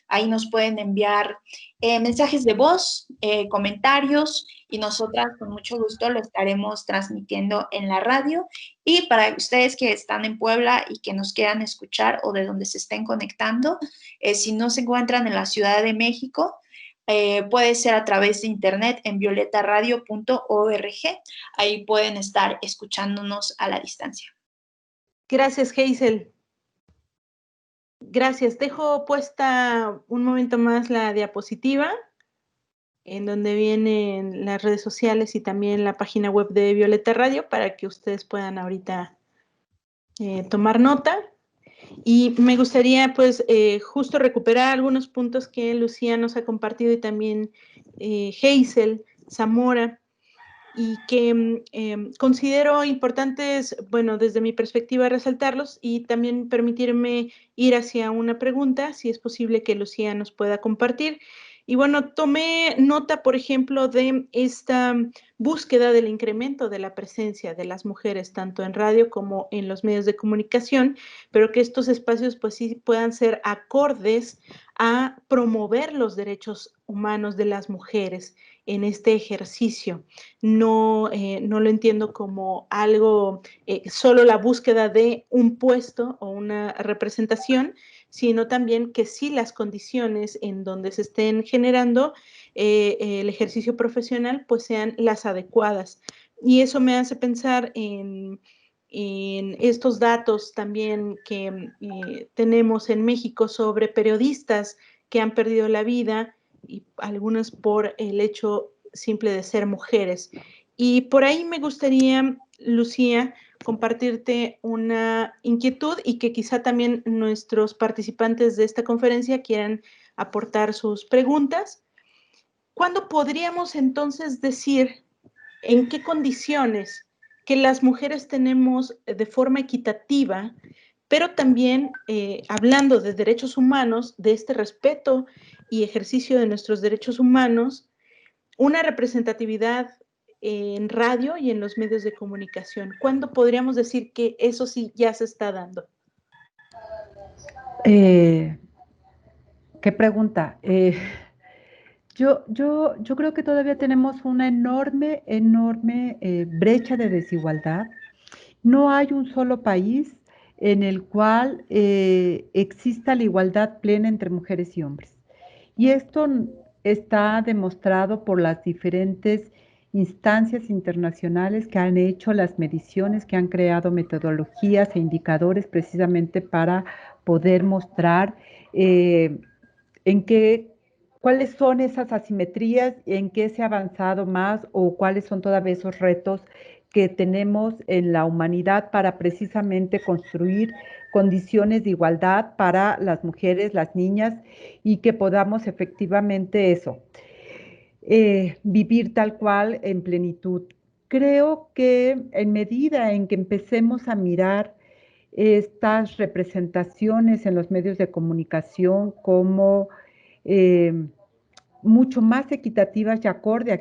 ahí nos pueden enviar mensajes de voz, comentarios, y nosotras con mucho gusto lo estaremos transmitiendo en la radio. Y para ustedes que están en Puebla y que nos quieran escuchar, o de donde se estén conectando, si no se encuentran en la Ciudad de México, puede ser a través de internet en violetaradio.org. Ahí pueden estar escuchándonos a la distancia. Gracias, Hazel. Gracias. Dejo puesta un momento más la diapositiva, en donde vienen las redes sociales y también la página web de Violeta Radio, para que ustedes puedan ahorita tomar nota. Y me gustaría, pues, justo recuperar algunos puntos que Lucía nos ha compartido, y también Hazel Zamora, y que considero importantes, bueno, desde mi perspectiva, resaltarlos, y también permitirme ir hacia una pregunta, si es posible que Lucía nos pueda compartir. Y bueno, tomé nota, por ejemplo, de esta búsqueda del incremento de la presencia de las mujeres, tanto en radio como en los medios de comunicación, pero que estos espacios pues sí puedan ser acordes a promover los derechos humanos de las mujeres en este ejercicio. No lo entiendo como algo, solo la búsqueda de un puesto o una representación, sino también que sí las condiciones en donde se estén generando el ejercicio profesional pues sean las adecuadas. Y eso me hace pensar en estos datos también que tenemos en México sobre periodistas que han perdido la vida y algunas por el hecho simple de ser mujeres. Y por ahí me gustaría, Lucía, compartirte una inquietud y que quizá también nuestros participantes de esta conferencia quieran aportar sus preguntas. ¿Cuándo podríamos entonces decir en qué condiciones que las mujeres tenemos de forma equitativa, pero también hablando de derechos humanos, de este respeto y ejercicio de nuestros derechos humanos, una representatividad en radio y en los medios de comunicación? ¿Cuándo podríamos decir que eso sí ya se está dando? ¿Qué pregunta? Yo creo que todavía tenemos una enorme brecha de desigualdad. No hay un solo país en el cual exista la igualdad plena entre mujeres y hombres. Y esto está demostrado por las diferentes instancias internacionales que han hecho las mediciones, que han creado metodologías e indicadores precisamente para poder mostrar en qué, cuáles son esas asimetrías, en qué se ha avanzado más o cuáles son todavía esos retos que tenemos en la humanidad para precisamente construir condiciones de igualdad para las mujeres, las niñas, y que podamos efectivamente vivir tal cual en plenitud. Creo que en medida en que empecemos a mirar estas representaciones en los medios de comunicación como eh, mucho más equitativas y acorde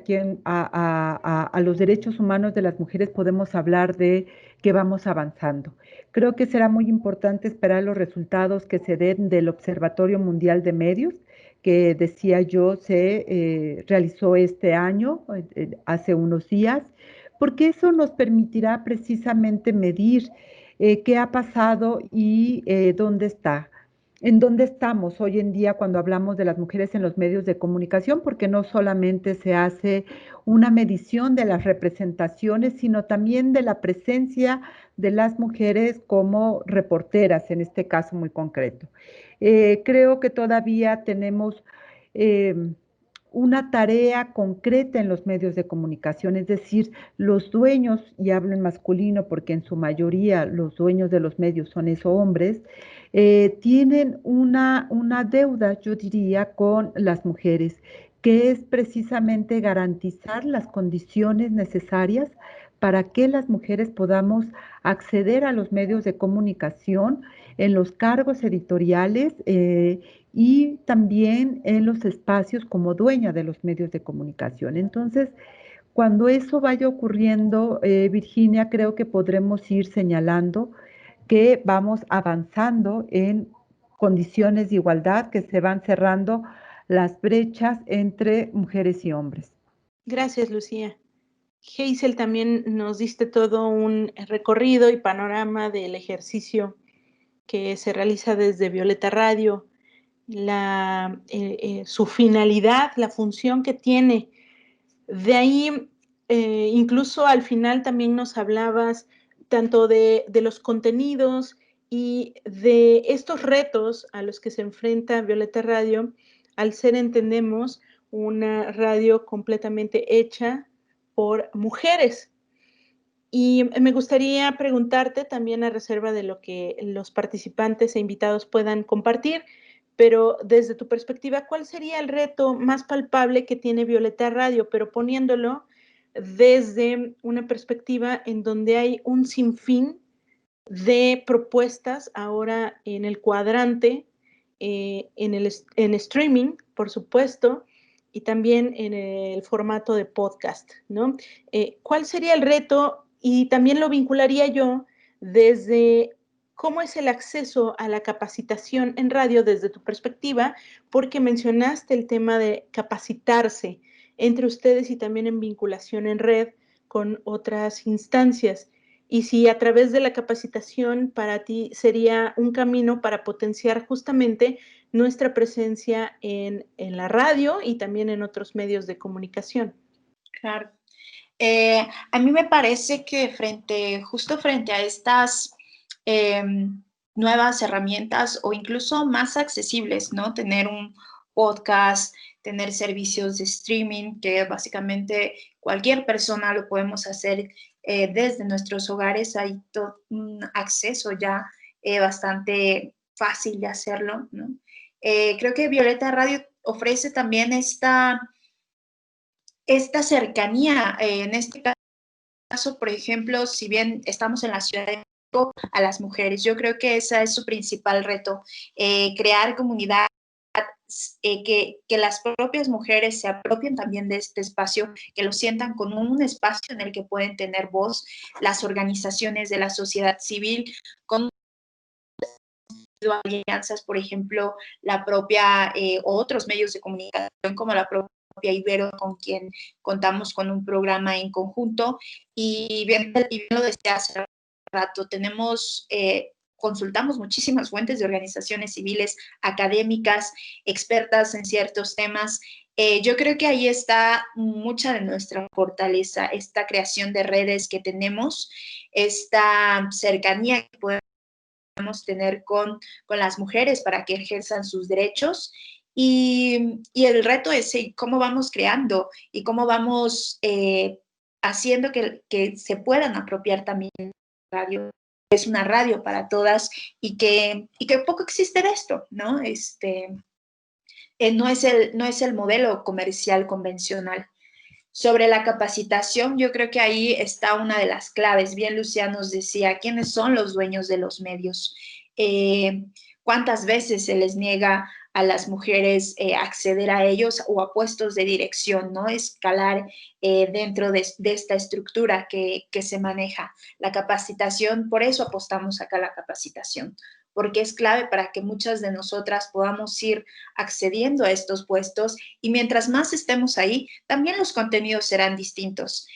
a los derechos humanos de las mujeres, podemos hablar de que vamos avanzando. Creo que será muy importante esperar los resultados que se den del Observatorio Mundial de Medios, que decía yo se realizó este año, hace unos días, porque eso nos permitirá precisamente medir qué ha pasado y dónde está. ¿En dónde estamos hoy en día cuando hablamos de las mujeres en los medios de comunicación? Porque no solamente se hace una medición de las representaciones, sino también de la presencia de las mujeres como reporteras, en este caso muy concreto. Creo que todavía tenemos eh, una tarea concreta en los medios de comunicación, es decir, los dueños, y hablo en masculino porque en su mayoría los dueños de los medios son esos hombres, tienen una deuda, yo diría, con las mujeres, que es precisamente garantizar las condiciones necesarias para que las mujeres podamos acceder a los medios de comunicación en los cargos editoriales y también en los espacios como dueña de los medios de comunicación. Entonces, cuando eso vaya ocurriendo, Virginia, creo que podremos ir señalando que vamos avanzando en condiciones de igualdad, que se van cerrando las brechas entre mujeres y hombres. Gracias, Lucía. Hazel, también nos diste todo un recorrido y panorama del ejercicio que se realiza desde Violeta Radio, su finalidad, la función que tiene. De ahí, incluso al final también nos hablabas tanto de los contenidos y de estos retos a los que se enfrenta Violeta Radio, al ser, entendemos, una radio completamente hecha por mujeres. Y me gustaría preguntarte también a reserva de lo que los participantes e invitados puedan compartir, pero desde tu perspectiva, ¿cuál sería el reto más palpable que tiene Violeta Radio? Pero poniéndolo desde una perspectiva en donde hay un sinfín de propuestas ahora en el cuadrante, en streaming, por supuesto, y también en el formato de podcast, ¿no? ¿Cuál sería el reto? Y también lo vincularía yo desde cómo es el acceso a la capacitación en radio desde tu perspectiva, porque mencionaste el tema de capacitarse entre ustedes y también en vinculación en red con otras instancias. Y si a través de la capacitación para ti sería un camino para potenciar justamente nuestra presencia en la radio y también en otros medios de comunicación. Claro. A mí me parece que justo frente a estas nuevas herramientas o incluso más accesibles, ¿no? Tener un podcast, tener servicios de streaming, que básicamente cualquier persona lo podemos hacer desde nuestros hogares. Hay todo un acceso ya bastante fácil de hacerlo, ¿no? Creo que Violeta Radio ofrece también esta cercanía. En este caso, por ejemplo, si bien estamos en la Ciudad de México, a las mujeres, yo creo que ese es su principal reto, crear comunidad, que las propias mujeres se apropien también de este espacio, que lo sientan como un espacio en el que pueden tener voz las organizaciones de la sociedad civil, con alianzas, por ejemplo, la propia, otros medios de comunicación como la propia Ibero, con quien contamos con un programa en conjunto. Y bien lo decía hace rato, consultamos muchísimas fuentes de organizaciones civiles, académicas, expertas en ciertos temas. Yo creo que ahí está mucha de nuestra fortaleza, esta creación de redes que tenemos, esta cercanía que podemos tener con las mujeres para que ejerzan sus derechos. Y el reto es cómo vamos creando y cómo vamos haciendo que se puedan apropiar también la radio. Es una radio para todas y que poco existe de esto, ¿no? No es el modelo comercial convencional. Sobre la capacitación, yo creo que ahí está una de las claves. Bien, Lucía nos decía, ¿quiénes son los dueños de los medios? ¿Cuántas veces se les niega a las mujeres acceder a ellos o a puestos de dirección, ¿no? Escalar dentro de esta estructura que se maneja. La capacitación, por eso apostamos acá a la capacitación, porque es clave para que muchas de nosotras podamos ir accediendo a estos puestos, y mientras más estemos ahí, también los contenidos serán distintos.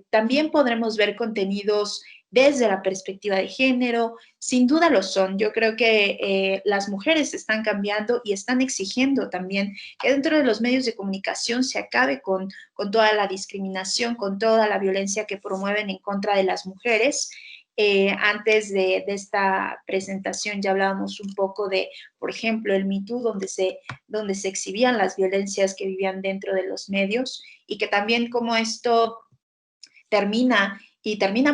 También podremos ver contenidos desde la perspectiva de género, sin duda lo son. Yo creo que las mujeres están cambiando y están exigiendo también que dentro de los medios de comunicación se acabe con toda la discriminación, con toda la violencia que promueven en contra de las mujeres. Antes de esta presentación ya hablábamos un poco de, por ejemplo, el Me Too, donde se exhibían las violencias que vivían dentro de los medios, y que también como esto termina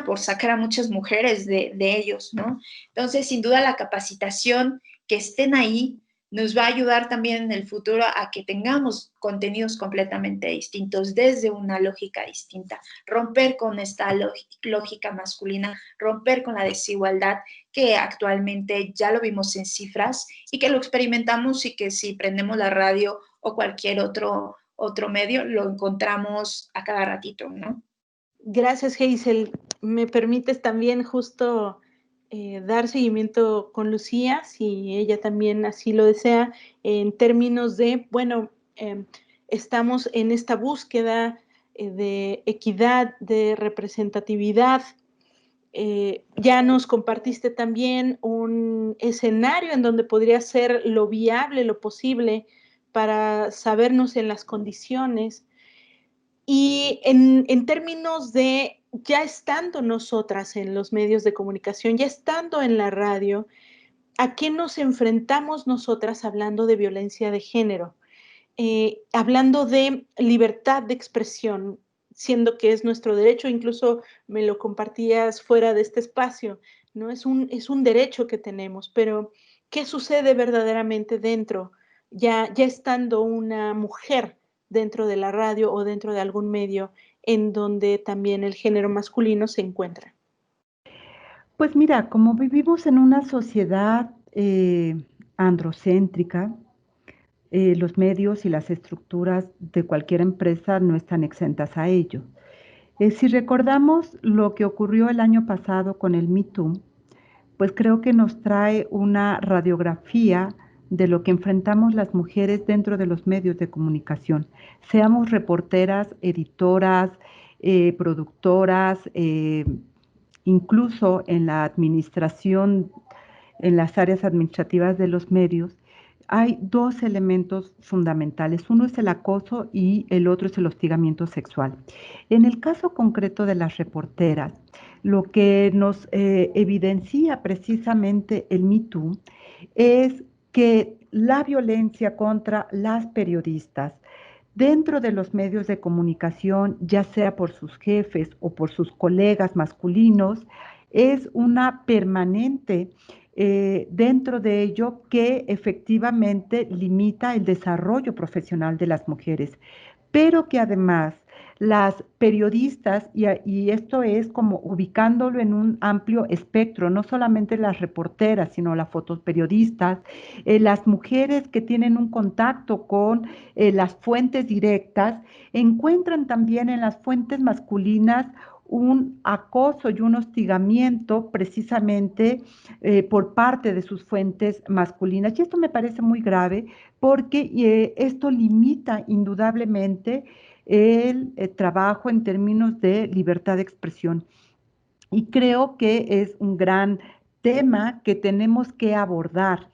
por sacar a muchas mujeres de ellos, ¿no? Entonces, sin duda, la capacitación, que estén ahí, nos va a ayudar también en el futuro a que tengamos contenidos completamente distintos, desde una lógica distinta, romper con esta lógica masculina, romper con la desigualdad que actualmente ya lo vimos en cifras y que lo experimentamos, y que si prendemos la radio o cualquier otro medio, lo encontramos a cada ratito, ¿no? Gracias, Hazel. Me permites también justo dar seguimiento con Lucía, si ella también así lo desea, en términos de, bueno, estamos en esta búsqueda de equidad, de representatividad. Ya nos compartiste también un escenario en donde podría ser lo viable, lo posible, para sabernos en las condiciones. Y en términos de ya estando nosotras en los medios de comunicación, ya estando en la radio, ¿a qué nos enfrentamos nosotras hablando de violencia de género? Hablando de libertad de expresión, siendo que es nuestro derecho, incluso me lo compartías fuera de este espacio, ¿no? Es un derecho que tenemos, pero ¿qué sucede verdaderamente dentro, ya estando una mujer dentro de la radio o dentro de algún medio en donde también el género masculino se encuentra? Pues mira, como vivimos en una sociedad androcéntrica, los medios y las estructuras de cualquier empresa no están exentas a ello. Si recordamos lo que ocurrió el año pasado con el Me Too, pues creo que nos trae una radiografía de lo que enfrentamos las mujeres dentro de los medios de comunicación. Seamos reporteras, editoras, productoras, incluso en la administración, en las áreas administrativas de los medios, hay dos elementos fundamentales. Uno es el acoso y el otro es el hostigamiento sexual. En el caso concreto de las reporteras, lo que nos evidencia precisamente el Me Too es que la violencia contra las periodistas dentro de los medios de comunicación, ya sea por sus jefes o por sus colegas masculinos, es una permanente dentro de ello que efectivamente limita el desarrollo profesional de las mujeres, pero que además las periodistas, y esto es como ubicándolo en un amplio espectro, no solamente las reporteras, sino las fotoperiodistas, las mujeres que tienen un contacto con las fuentes directas, encuentran también en las fuentes masculinas un acoso y un hostigamiento precisamente por parte de sus fuentes masculinas. Y esto me parece muy grave porque esto limita indudablemente el trabajo en términos de libertad de expresión. Y creo que es un gran tema que tenemos que abordar.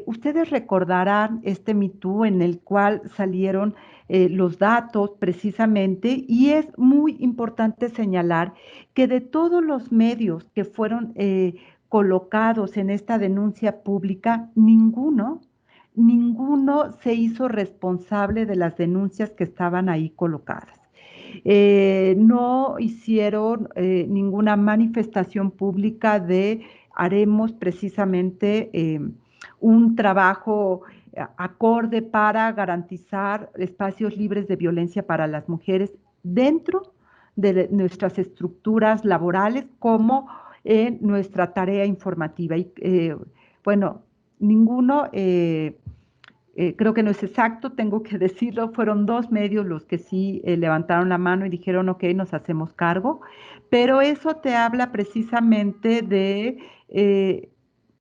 Ustedes recordarán este Me Too en el cual salieron los datos precisamente y es muy importante señalar que de todos los medios que fueron colocados en esta denuncia pública, ninguno se hizo responsable de las denuncias que estaban ahí colocadas. No hicieron ninguna manifestación pública de haremos precisamente un trabajo acorde para garantizar espacios libres de violencia para las mujeres dentro de nuestras estructuras laborales como en nuestra tarea informativa. Y bueno, ninguno creo que no es exacto, tengo que decirlo, fueron dos medios los que sí levantaron la mano y dijeron, ok, nos hacemos cargo, pero eso te habla precisamente de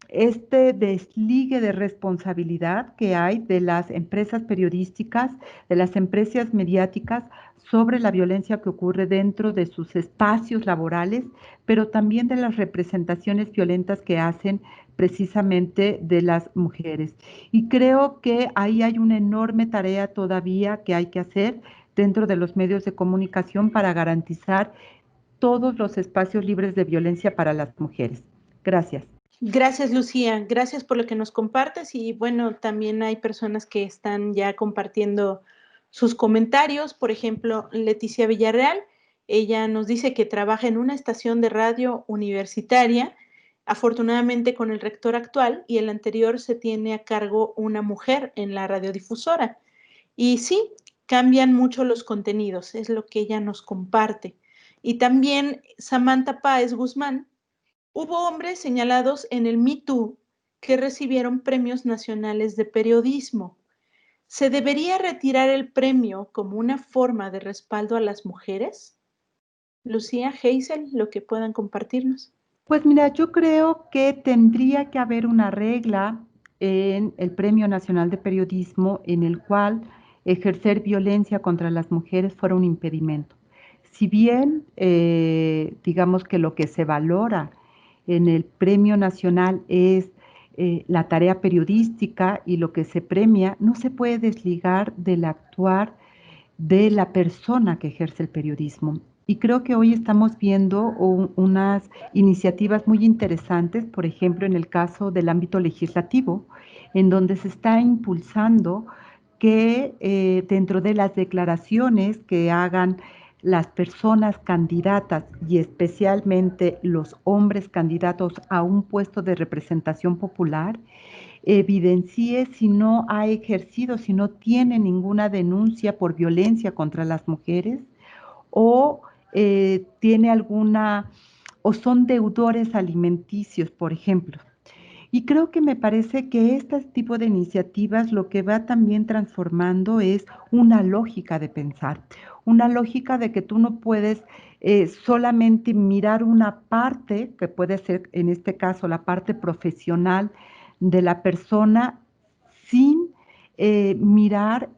este desligue de responsabilidad que hay de las empresas periodísticas, de las empresas mediáticas sobre la violencia que ocurre dentro de sus espacios laborales, pero también de las representaciones violentas que hacen precisamente de las mujeres. Y creo que ahí hay una enorme tarea todavía que hay que hacer dentro de los medios de comunicación para garantizar todos los espacios libres de violencia para las mujeres. Gracias. Gracias, Lucía. Gracias por lo que nos compartes. Y bueno, también hay personas que están ya compartiendo sus comentarios. Por ejemplo, Leticia Villarreal. Ella nos dice que trabaja en una estación de radio universitaria, afortunadamente con el rector actual, y el anterior se tiene a cargo una mujer en la radiodifusora. Y sí, cambian mucho los contenidos, es lo que ella nos comparte. Y también Samantha Páez Guzmán. Hubo hombres señalados en el Me Too que recibieron premios nacionales de periodismo. ¿Se debería retirar el premio como una forma de respaldo a las mujeres? Lucía, Hazel, lo que puedan compartirnos. Pues mira, yo creo que tendría que haber una regla en el Premio Nacional de Periodismo en el cual ejercer violencia contra las mujeres fuera un impedimento. Si bien, digamos que lo que se valora en el Premio Nacional es la tarea periodística y lo que se premia, no se puede desligar del actuar de la persona que ejerce el periodismo. Y creo que hoy estamos viendo unas iniciativas muy interesantes, por ejemplo, en el caso del ámbito legislativo, en donde se está impulsando que dentro de las declaraciones que hagan las personas candidatas y especialmente los hombres candidatos a un puesto de representación popular, evidencie si no ha ejercido, si no tiene ninguna denuncia por violencia contra las mujeres o tiene alguna, o son deudores alimenticios, por ejemplo. Y creo que me parece que este tipo de iniciativas lo que va también transformando es una lógica de pensar, una lógica de que tú no puedes solamente mirar una parte, que puede ser en este caso la parte profesional de la persona, sin mirar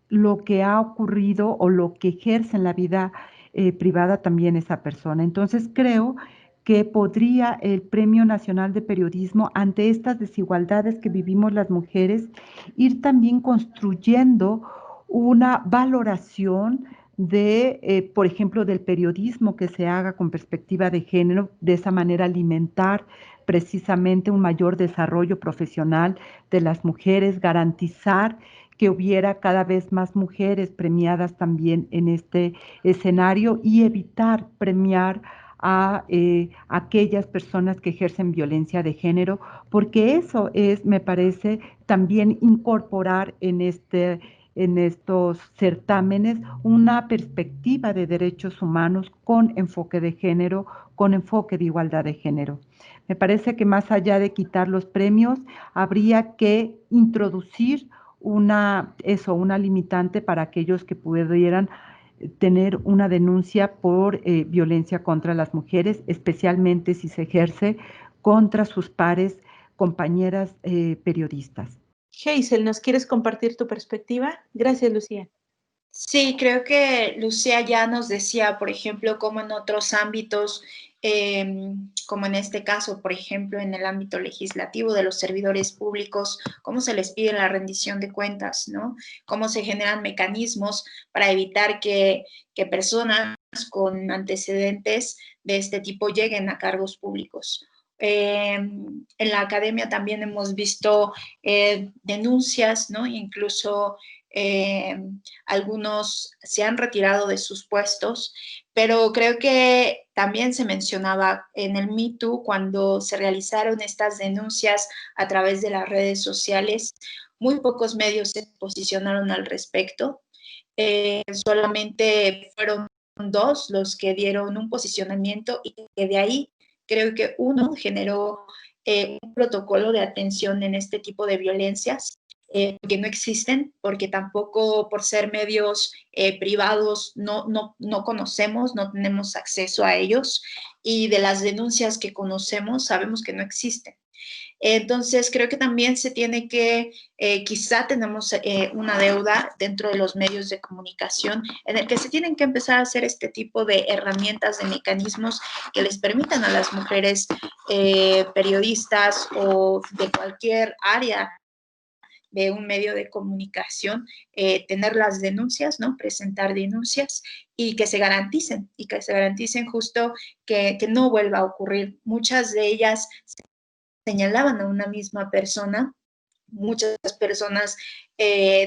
lo que ha ocurrido o lo que ejerce en la vida privada también esa persona. Entonces creo que podría el Premio Nacional de Periodismo, ante estas desigualdades que vivimos las mujeres, ir también construyendo una valoración de, por ejemplo, del periodismo que se haga con perspectiva de género, de esa manera alimentar precisamente un mayor desarrollo profesional de las mujeres, garantizar que hubiera cada vez más mujeres premiadas también en este escenario y evitar premiar a aquellas personas que ejercen violencia de género, porque eso es, me parece, también incorporar en estos certámenes una perspectiva de derechos humanos con enfoque de género, con enfoque de igualdad de género. Me parece que más allá de quitar los premios, habría que introducir una limitante para aquellos que pudieran tener una denuncia por violencia contra las mujeres, especialmente si se ejerce contra sus pares, compañeras periodistas. Hazel, ¿nos quieres compartir tu perspectiva? Gracias, Lucía. Sí, creo que Lucía ya nos decía, por ejemplo, cómo en otros ámbitos, como en este caso, por ejemplo, en el ámbito legislativo de los servidores públicos, cómo se les pide la rendición de cuentas, ¿no? Cómo se generan mecanismos para evitar que personas con antecedentes de este tipo lleguen a cargos públicos. En la academia también hemos visto denuncias, ¿no? Incluso algunos se han retirado de sus puestos, pero creo que también se mencionaba en el Me Too cuando se realizaron estas denuncias a través de las redes sociales, muy pocos medios se posicionaron al respecto, solamente fueron 2 los que dieron un posicionamiento y que de ahí creo que uno generó un protocolo de atención en este tipo de violencias que no existen, porque tampoco por ser medios privados no conocemos, no tenemos acceso a ellos, y de las denuncias que conocemos sabemos que no existen. Entonces, creo que también se tiene que, quizá tenemos una deuda dentro de los medios de comunicación en el que se tienen que empezar a hacer este tipo de herramientas, de mecanismos que les permitan a las mujeres periodistas o de cualquier área de un medio de comunicación, tener las denuncias, ¿no? Presentar denuncias y que se garanticen justo que no vuelva a ocurrir. Muchas de ellas señalaban a una misma persona, muchas personas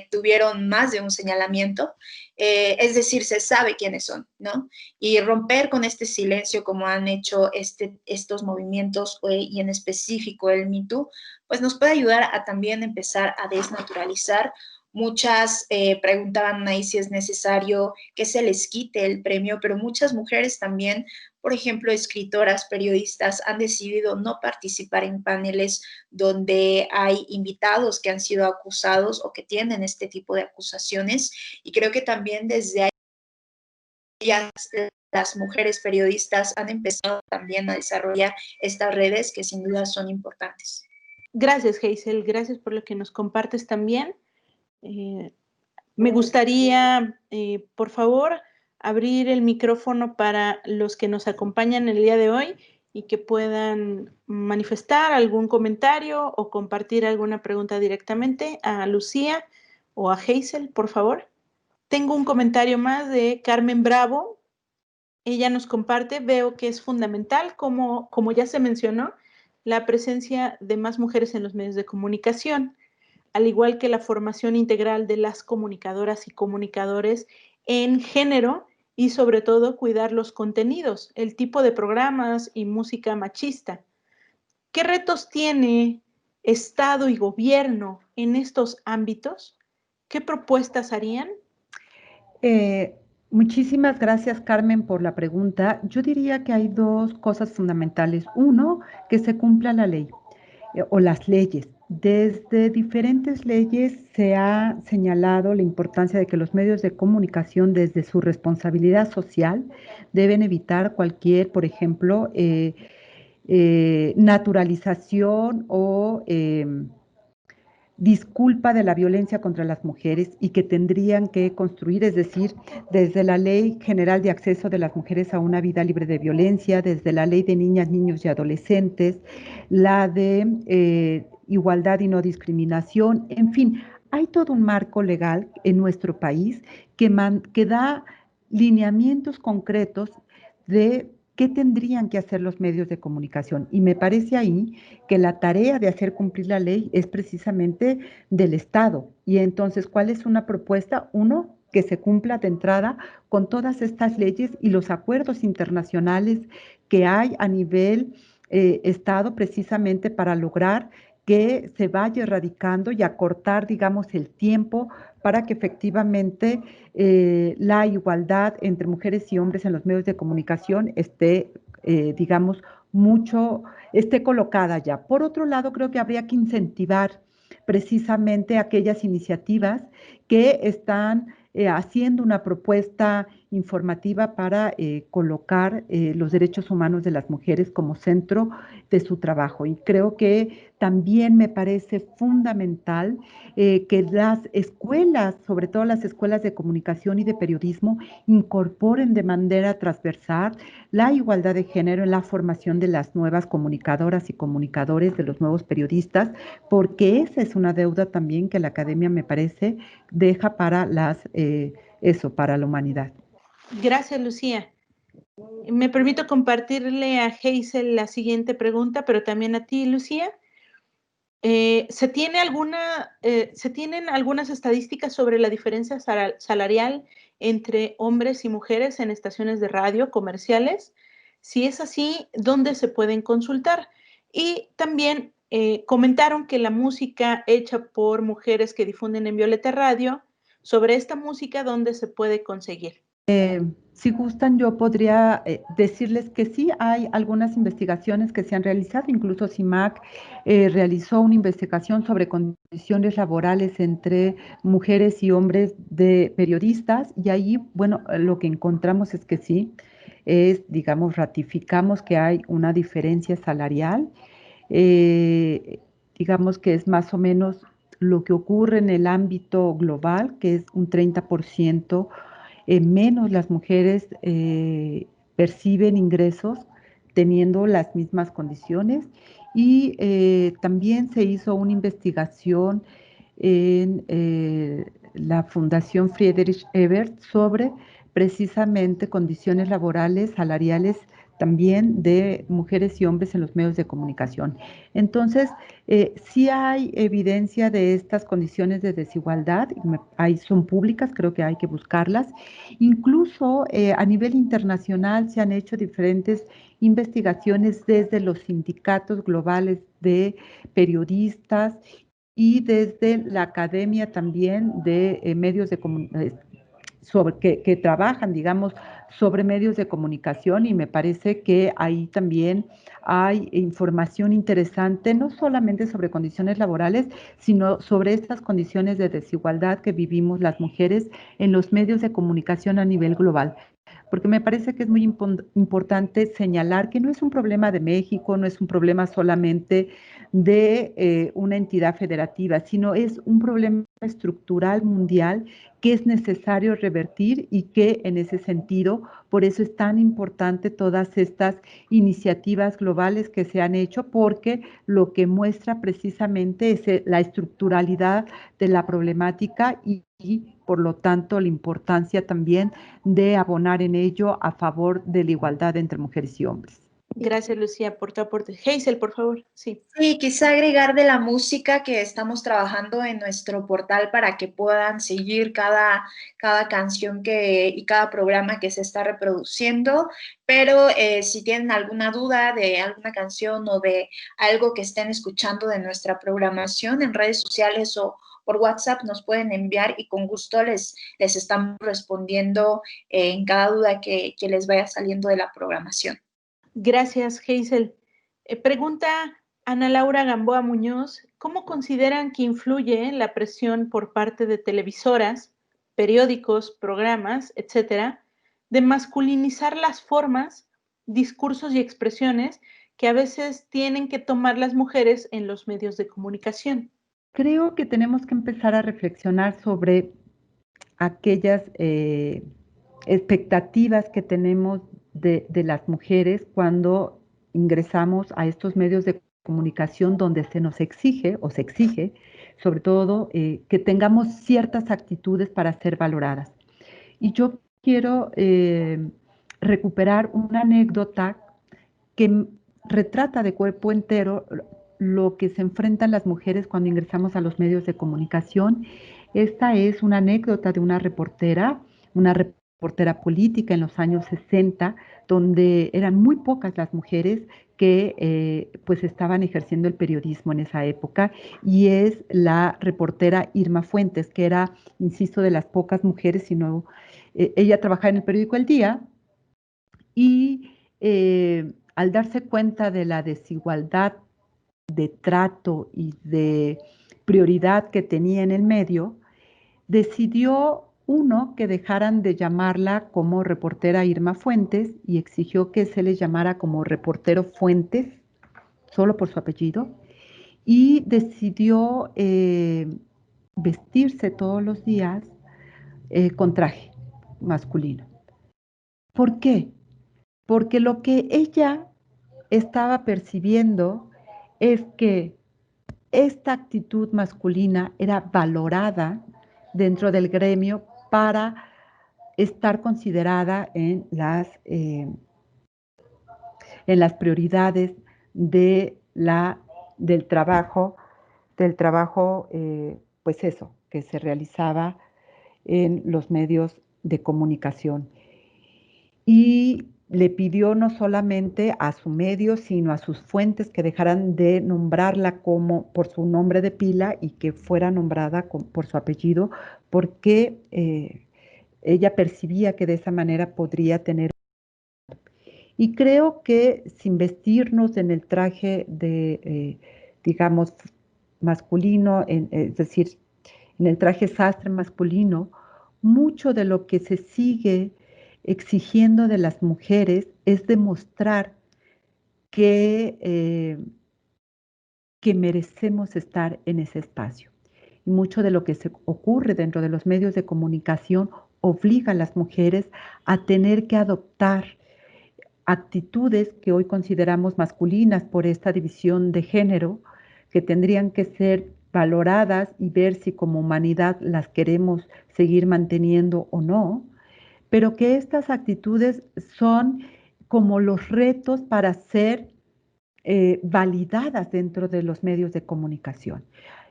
tuvieron más de un señalamiento, es decir, se sabe quiénes son, ¿no? Y romper con este silencio como han hecho estos movimientos y en específico el Me Too, pues nos puede ayudar a también empezar a desnaturalizar. Muchas preguntaban ahí si es necesario que se les quite el premio, pero muchas mujeres también, por ejemplo, escritoras, periodistas, han decidido no participar en paneles donde hay invitados que han sido acusados o que tienen este tipo de acusaciones. Y creo que también desde ahí las mujeres periodistas han empezado también a desarrollar estas redes que sin duda son importantes. Gracias, Hazel. Gracias por lo que nos compartes también. Me gustaría, por favor, abrir el micrófono para los que nos acompañan el día de hoy y que puedan manifestar algún comentario o compartir alguna pregunta directamente a Lucía o a Hazel, por favor. Tengo un comentario más de Carmen Bravo. Ella nos comparte, veo que es fundamental, como ya se mencionó, la presencia de más mujeres en los medios de comunicación, al igual que la formación integral de las comunicadoras y comunicadores en género y sobre todo cuidar los contenidos, el tipo de programas y música machista. ¿Qué retos tiene Estado y gobierno en estos ámbitos? ¿Qué propuestas harían? Muchísimas gracias, Carmen, por la pregunta. Yo diría que hay 2 cosas fundamentales. Uno, que se cumpla la ley. o las leyes. Desde diferentes leyes se ha señalado la importancia de que los medios de comunicación, desde su responsabilidad social, deben evitar cualquier, por ejemplo, naturalización o disculpa de la violencia contra las mujeres y que tendrían que construir, es decir, desde la Ley General de Acceso de las Mujeres a una Vida Libre de Violencia, desde la Ley de Niñas, Niños y Adolescentes, la de Igualdad y No Discriminación, en fin, hay todo un marco legal en nuestro país que da lineamientos concretos de qué tendrían que hacer los medios de comunicación. Y me parece ahí que la tarea de hacer cumplir la ley es precisamente del Estado. Y entonces, ¿cuál es una propuesta? Uno, que se cumpla de entrada con todas estas leyes y los acuerdos internacionales que hay a nivel Estado precisamente para lograr que se vaya erradicando y acortar, digamos, el tiempo para que efectivamente la igualdad entre mujeres y hombres en los medios de comunicación esté, digamos, esté colocada ya. Por otro lado, creo que habría que incentivar precisamente aquellas iniciativas que están haciendo una propuesta informativa para colocar los derechos humanos de las mujeres como centro de su trabajo. Y creo que también me parece fundamental que las escuelas, sobre todo las escuelas de comunicación y de periodismo, incorporen de manera transversal la igualdad de género en la formación de las nuevas comunicadoras y comunicadores, de los nuevos periodistas, porque esa es una deuda también que la academia, me parece, deja para para la humanidad. Gracias, Lucía. Me permito compartirle a Hazel la siguiente pregunta, pero también a ti, Lucía. ¿Se tienen algunas estadísticas sobre la diferencia salarial entre hombres y mujeres en estaciones de radio comerciales? Si es así, ¿dónde se pueden consultar? Y también comentaron que la música hecha por mujeres que difunden en Violeta Radio, sobre esta música, ¿dónde se puede conseguir? Si gustan, yo podría decirles que sí, hay algunas investigaciones que se han realizado, incluso CIMAC realizó una investigación sobre condiciones laborales entre mujeres y hombres de periodistas, y ahí, bueno, lo que encontramos es que sí, digamos, ratificamos que hay una diferencia salarial, eh, digamos que es más o menos lo que ocurre en el ámbito global, que es un 30% menos las mujeres perciben ingresos teniendo las mismas condiciones, y también se hizo una investigación en la Fundación Friedrich Ebert sobre precisamente condiciones laborales, salariales también de mujeres y hombres en los medios de comunicación. Entonces, sí hay evidencia de estas condiciones de desigualdad, son públicas, creo que hay que buscarlas. Incluso a nivel internacional se han hecho diferentes investigaciones desde los sindicatos globales de periodistas y desde la academia también de medios de comunicación, que trabajan, digamos, sobre medios de comunicación, y me parece que ahí también hay información interesante, no solamente sobre condiciones laborales, sino sobre estas condiciones de desigualdad que vivimos las mujeres en los medios de comunicación a nivel global. Porque me parece que es muy importante señalar que no es un problema de México, no es un problema solamente de una entidad federativa, sino es un problema estructural mundial que es necesario revertir, y que en ese sentido, por eso es tan importante todas estas iniciativas globales que se han hecho, porque lo que muestra precisamente es la estructuralidad de la problemática y por lo tanto la importancia también de abonar en ello a favor de la igualdad entre mujeres y hombres. Gracias, Lucía, por tu aporte. Hazel, por favor. Sí. Sí, quizá agregar de la música que estamos trabajando en nuestro portal para que puedan seguir cada canción y cada programa que se está reproduciendo, pero si tienen alguna duda de alguna canción o de algo que estén escuchando de nuestra programación en redes sociales o por WhatsApp, nos pueden enviar y con gusto les estamos respondiendo en cada duda que les vaya saliendo de la programación. Gracias, Hazel. Pregunta Ana Laura Gamboa Muñoz, ¿cómo consideran que influye la presión por parte de televisoras, periódicos, programas, etcétera, de masculinizar las formas, discursos y expresiones que a veces tienen que tomar las mujeres en los medios de comunicación? Creo que tenemos que empezar a reflexionar sobre aquellas expectativas que tenemos de las mujeres cuando ingresamos a estos medios de comunicación donde se nos exige o se exige, sobre todo, que tengamos ciertas actitudes para ser valoradas. Y yo quiero recuperar una anécdota que retrata de cuerpo entero lo que se enfrentan las mujeres cuando ingresamos a los medios de comunicación. Esta es una anécdota de una reportera política en los años 60, donde eran muy pocas las mujeres que pues estaban ejerciendo el periodismo en esa época, y es la reportera Irma Fuentes, que era, insisto, de las pocas mujeres, sino ella trabajaba en el periódico El Día, y al darse cuenta de la desigualdad de trato y de prioridad que tenía en el medio, decidió, uno, que dejaran de llamarla como reportera Irma Fuentes y exigió que se le llamara como reportero Fuentes, solo por su apellido, y decidió vestirse todos los días con traje masculino. ¿Por qué? Porque lo que ella estaba percibiendo es que esta actitud masculina era valorada dentro del gremio para estar considerada en las prioridades del trabajo, pues eso, que se realizaba en los medios de comunicación. Y le pidió no solamente a su medio, sino a sus fuentes que dejaran de nombrarla como por su nombre de pila y que fuera nombrada por su apellido, porque ella percibía que de esa manera podría tener. Y creo que sin vestirnos en el traje digamos, masculino, es decir, en el traje sastre masculino, mucho de lo que se sigue exigiendo de las mujeres es demostrar que merecemos estar en ese espacio. Y mucho de lo que se ocurre dentro de los medios de comunicación obliga a las mujeres a tener que adoptar actitudes que hoy consideramos masculinas por esta división de género, que tendrían que ser valoradas y ver si como humanidad las queremos seguir manteniendo o no, pero que estas actitudes son como los retos para ser validadas dentro de los medios de comunicación.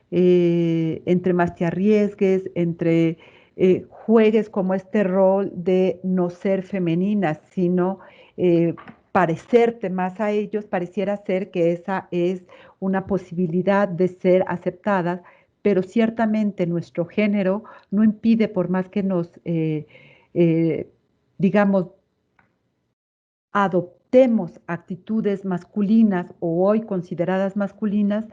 Entre más te arriesgues, entre juegues como este rol de no ser femenina, sino parecerte más a ellos, pareciera ser que esa es una posibilidad de ser aceptadas, pero ciertamente nuestro género no impide, por más que nos, digamos, adoptemos actitudes masculinas o hoy consideradas masculinas,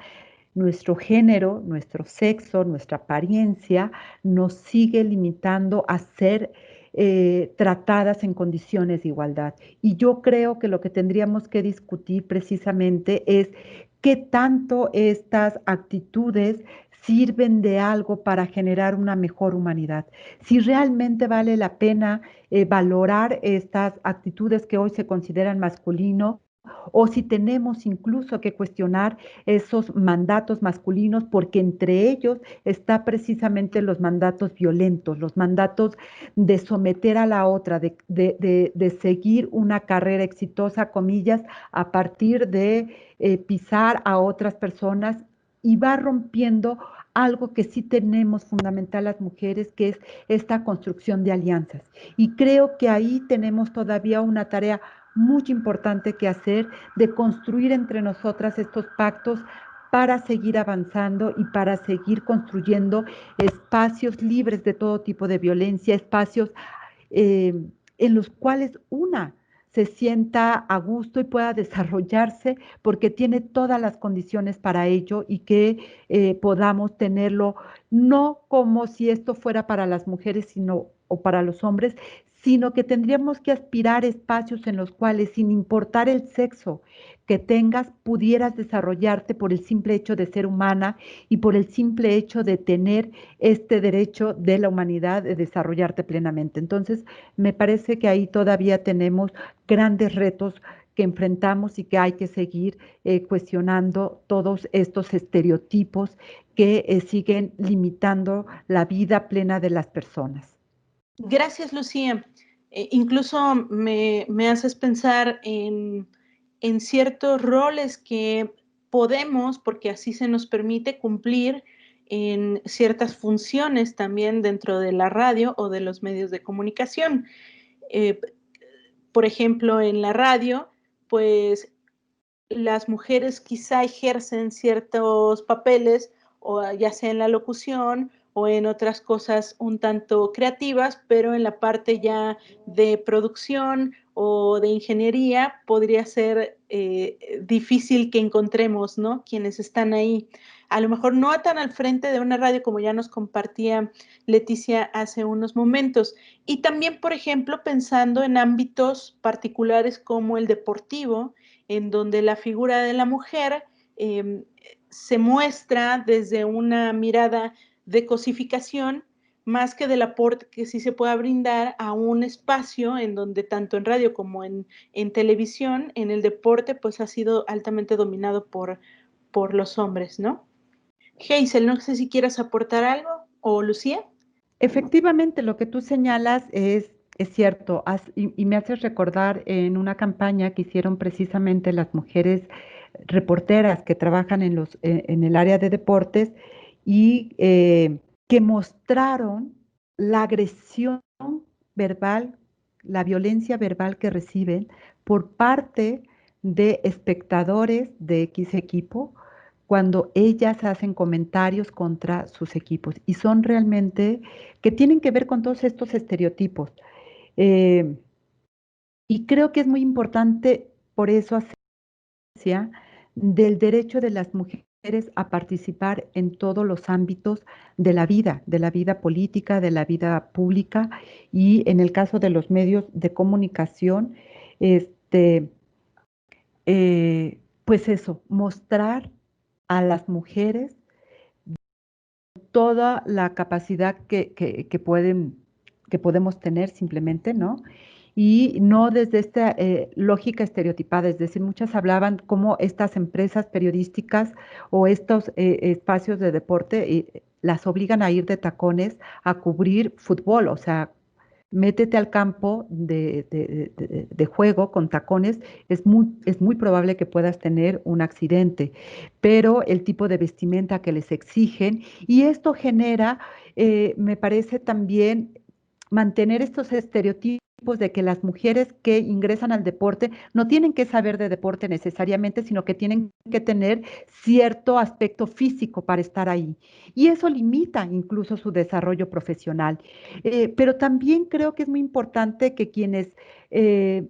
nuestro género, nuestro sexo, nuestra apariencia nos sigue limitando a ser tratadas en condiciones de igualdad. Y yo creo que lo que tendríamos que discutir precisamente es qué tanto estas actitudes sirven de algo para generar una mejor humanidad. Si realmente vale la pena valorar estas actitudes que hoy se consideran masculinos, o si tenemos incluso que cuestionar esos mandatos masculinos, porque entre ellos está precisamente los mandatos violentos, los mandatos de someter a la otra, de seguir una carrera exitosa, comillas, a partir de pisar a otras personas, y va rompiendo algo que sí tenemos fundamental las mujeres, que es esta construcción de alianzas. Y creo que ahí tenemos todavía una tarea muy importante que hacer, de construir entre nosotras estos pactos para seguir avanzando y para seguir construyendo espacios libres de todo tipo de violencia, espacios en los cuales una se sienta a gusto y pueda desarrollarse porque tiene todas las condiciones para ello y que podamos tenerlo no como si esto fuera para las mujeres o para los hombres, sino que tendríamos que aspirar a espacios en los cuales, sin importar el sexo que tengas, pudieras desarrollarte por el simple hecho de ser humana y por el simple hecho de tener este derecho de la humanidad de desarrollarte plenamente. Entonces, me parece que ahí todavía tenemos grandes retos que enfrentamos y que hay que seguir cuestionando todos estos estereotipos que siguen limitando la vida plena de las personas. Gracias, Lucía. Incluso me haces pensar en ciertos roles que podemos, porque así se nos permite cumplir en ciertas funciones también dentro de la radio o de los medios de comunicación. Eh, por ejemplo, en la radio, pues las mujeres quizá ejercen ciertos papeles, o ya sea en la locución o en otras cosas un tanto creativas, pero en la parte ya de producción o de ingeniería podría ser difícil que encontremos, ¿no? Quienes están ahí. A lo mejor no tan al frente de una radio como ya nos compartía Leticia hace unos momentos. Y también, por ejemplo, pensando en ámbitos particulares como el deportivo, en donde la figura de la mujer se muestra desde una mirada de cosificación, más que del aporte que sí se pueda brindar a un espacio en donde tanto en radio como en televisión, en el deporte, pues ha sido altamente dominado por los hombres, ¿no? Hazel, no sé si quieras aportar algo, o Lucía. Efectivamente, lo que tú señalas es cierto, y me haces recordar en una campaña que hicieron precisamente las mujeres reporteras que trabajan en el área de deportes y que mostraron la agresión verbal, la violencia verbal que reciben por parte de espectadores de X equipo cuando ellas hacen comentarios contra sus equipos y son realmente que tienen que ver con todos estos estereotipos. Eh, y creo que es muy importante por eso hacer del derecho de las mujeres a participar en todos los ámbitos de la vida política, de la vida pública y en el caso de los medios de comunicación, pues eso, mostrar a las mujeres toda la capacidad que podemos tener simplemente, ¿no? Y no desde esta lógica estereotipada, es decir, muchas hablaban cómo estas empresas periodísticas o estos espacios de deporte las obligan a ir de tacones a cubrir fútbol, o sea, métete al campo de juego con tacones, es muy probable que puedas tener un accidente, pero el tipo de vestimenta que les exigen, y esto genera, me parece también mantener estos estereotipos de que las mujeres que ingresan al deporte no tienen que saber de deporte necesariamente, sino que tienen que tener cierto aspecto físico para estar ahí. Y eso limita incluso su desarrollo profesional. Pero también creo que es muy importante que quienes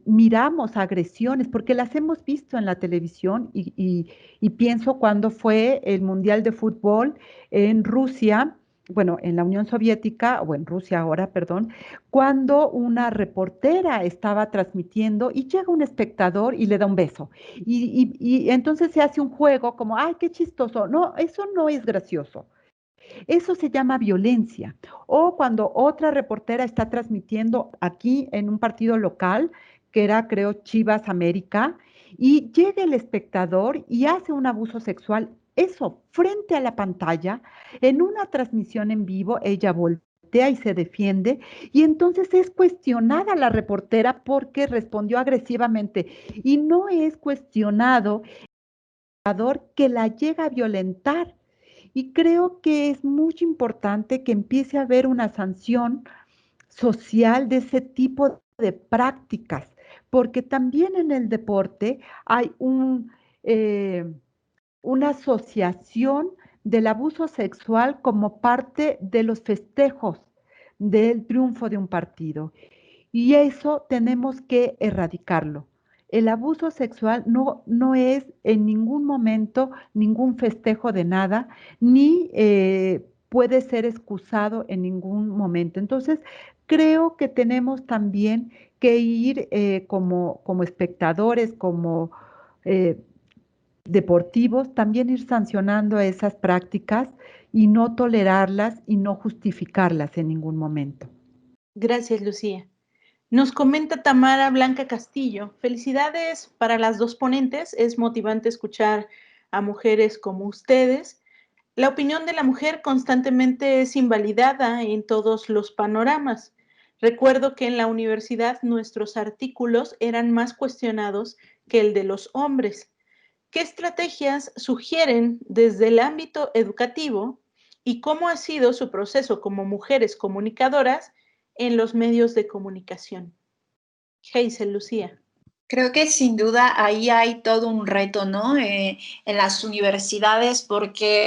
miramos agresiones, porque las hemos visto en la televisión y pienso cuando fue el Mundial de Fútbol en Rusia, bueno, en la Unión Soviética, o en Rusia ahora, perdón, cuando una reportera estaba transmitiendo y llega un espectador y le da un beso. Y entonces se hace un juego como, ay, qué chistoso. No, eso no es gracioso. Eso se llama violencia. O cuando otra reportera está transmitiendo aquí en un partido local, que era, creo, Chivas América, y llega el espectador y hace un abuso sexual. Eso, frente a la pantalla, en una transmisión en vivo, ella voltea y se defiende, y entonces es cuestionada la reportera porque respondió agresivamente, y no es cuestionado el que la llega a violentar. Y creo que es muy importante que empiece a haber una sanción social de ese tipo de prácticas, porque también en el deporte hay una asociación del abuso sexual como parte de los festejos del triunfo de un partido. y eso tenemos que erradicarlo. El abuso sexual no es en ningún momento ningún festejo de nada, ni puede ser excusado en ningún momento. Entonces, creo que tenemos también que ir como espectadores, como eh, deportivos, también ir sancionando esas prácticas y no tolerarlas y no justificarlas en ningún momento. Gracias, Lucía. Nos comenta Tamara Blanca Castillo. Felicidades para las dos ponentes. Es motivante escuchar a mujeres como ustedes. La opinión de la mujer constantemente es invalidada en todos los panoramas. Recuerdo que en la universidad nuestros artículos eran más cuestionados que el de los hombres. ¿Qué estrategias sugieren desde el ámbito educativo y cómo ha sido su proceso como mujeres comunicadoras en los medios de comunicación? Hazel, Lucía. Creo que sin duda ahí hay todo un reto, ¿no? En las universidades, porque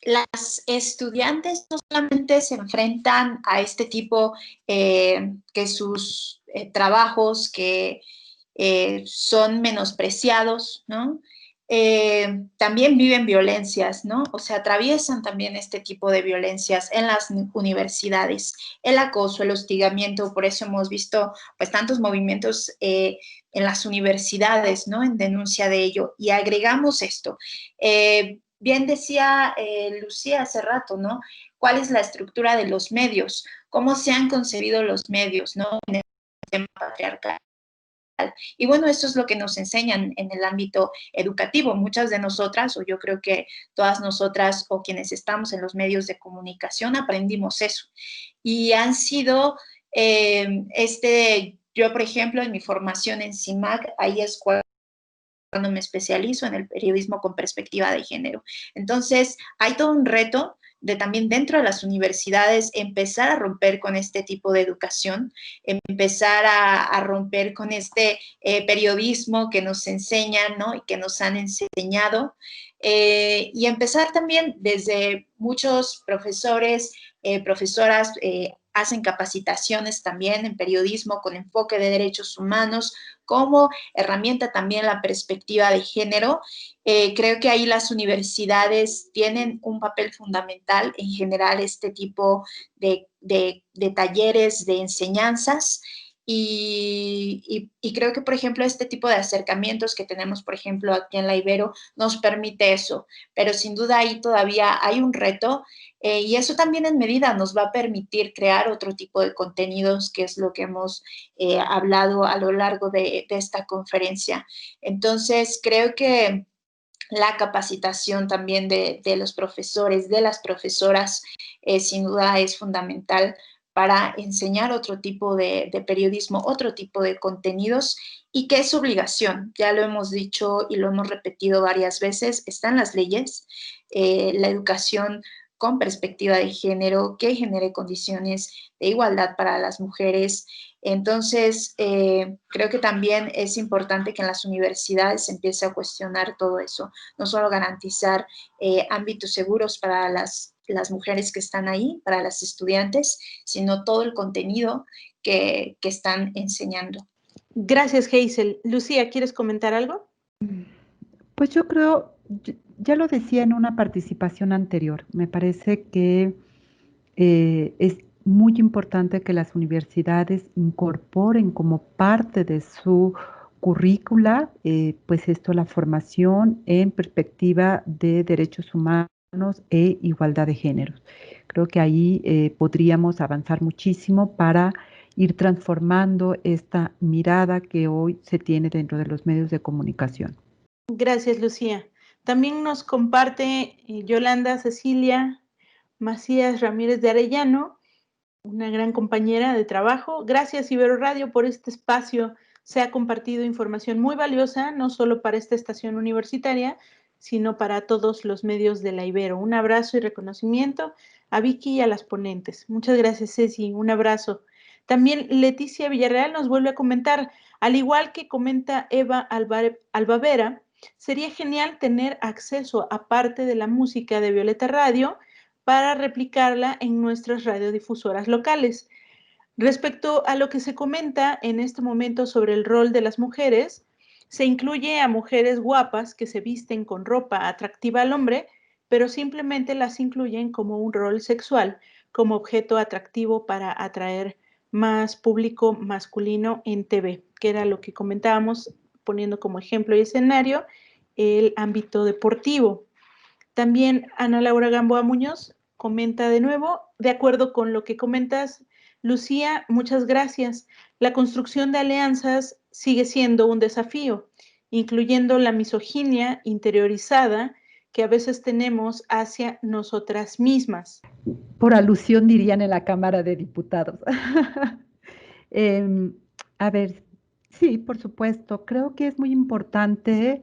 las estudiantes no solamente se enfrentan a este tipo que sus trabajos que son menospreciados, ¿no? También viven violencias, ¿no? O sea, atraviesan también este tipo de violencias en las universidades, el acoso, el hostigamiento, por eso hemos visto pues tantos movimientos en las universidades, ¿no? En denuncia de ello. Y agregamos esto. Bien decía Lucía hace rato, ¿no? ¿Cuál es la estructura de los medios? ¿Cómo se han concebido los medios, ¿no? En el sistema patriarcal. Y bueno, eso es lo que nos enseñan en el ámbito educativo. Muchas de nosotras, o yo creo que todas nosotras o quienes estamos en los medios de comunicación, aprendimos eso. Y han sido, yo por ejemplo, en mi formación en CIMAC, ahí es cuando me especializo en el periodismo con perspectiva de género. Entonces, hay todo un reto de también dentro de las universidades empezar a romper con este tipo de educación, empezar a romper con este periodismo que nos enseñan, ¿no? Y que nos han enseñado, y empezar también desde muchos profesores, profesoras, hacen capacitaciones también en periodismo con enfoque de derechos humanos, como herramienta también la perspectiva de género. Creo que ahí las universidades tienen un papel fundamental en general este tipo de talleres, de enseñanzas. Y creo que, por ejemplo, este tipo de acercamientos que tenemos, por ejemplo, aquí en la Ibero, nos permite eso, pero sin duda ahí todavía hay un reto, y eso también en medida nos va a permitir crear otro tipo de contenidos, que es lo que hemos hablado a lo largo de esta conferencia. Entonces, creo que la capacitación también de los profesores, de las profesoras, sin duda es fundamental para enseñar otro tipo de periodismo, otro tipo de contenidos, y que es obligación. Ya lo hemos dicho y lo hemos repetido varias veces, están las leyes, la educación con perspectiva de género, que genere condiciones de igualdad para las mujeres. Entonces, creo que también es importante que en las universidades se empiece a cuestionar todo eso, no solo garantizar ámbitos seguros para las mujeres que están ahí, para las estudiantes, sino todo el contenido que están enseñando. Gracias, Hazel. Lucía, ¿quieres comentar algo? Pues yo creo, ya lo decía en una participación anterior, me parece que es muy importante que las universidades incorporen como parte de su currícula, pues esto, la formación en perspectiva de derechos humanos e igualdad de géneros. Creo que ahí podríamos avanzar muchísimo para ir transformando esta mirada que hoy se tiene dentro de los medios de comunicación. Gracias, Lucía. También nos comparte Yolanda Cecilia Macías Ramírez de Arellano, una gran compañera de trabajo. Gracias, Ibero Radio, por este espacio. Se ha compartido información muy valiosa, no solo para esta estación universitaria, sino para todos los medios de la Ibero. Un abrazo y reconocimiento a Vicky y a las ponentes. Muchas gracias, Ceci. Un abrazo. También Leticia Villarreal nos vuelve a comentar, al igual que comenta Eva Albavera, sería genial tener acceso a parte de la música de Violeta Radio para replicarla en nuestras radiodifusoras locales. Respecto a lo que se comenta en este momento sobre el rol de las mujeres, se incluye a mujeres guapas que se visten con ropa atractiva al hombre, pero simplemente las incluyen como un rol sexual, como objeto atractivo para atraer más público masculino en TV, que era lo que comentábamos poniendo como ejemplo y escenario el ámbito deportivo. También Ana Laura Gamboa Muñoz comenta de nuevo, de acuerdo con lo que comentas, Lucía, muchas gracias. La construcción de alianzas sigue siendo un desafío, incluyendo la misoginia interiorizada que a veces tenemos hacia nosotras mismas. Por alusión dirían en la Cámara de Diputados. Em, a ver, sí, por supuesto. Creo que es muy importante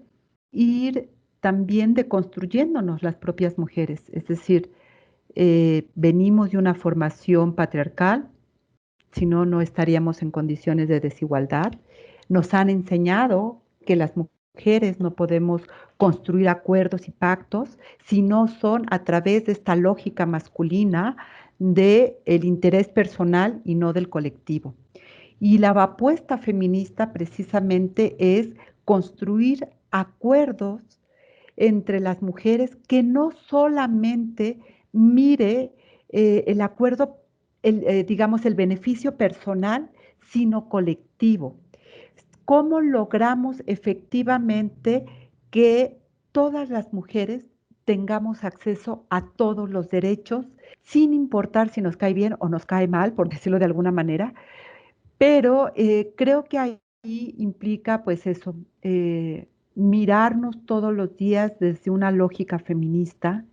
ir también deconstruyéndonos las propias mujeres. Es decir, venimos de una formación patriarcal, si no, no estaríamos en condiciones de desigualdad. Nos han enseñado que las mujeres no podemos construir acuerdos y pactos si no son a través de esta lógica masculina del interés personal y no del colectivo. Y la apuesta feminista precisamente es construir acuerdos entre las mujeres que no solamente mire el acuerdo, digamos, el beneficio personal, sino colectivo. ¿Cómo logramos efectivamente que todas las mujeres tengamos acceso a todos los derechos, sin importar si nos cae bien o nos cae mal, por decirlo de alguna manera? Pero creo que ahí implica, pues eso, mirarnos todos los días desde una lógica feminista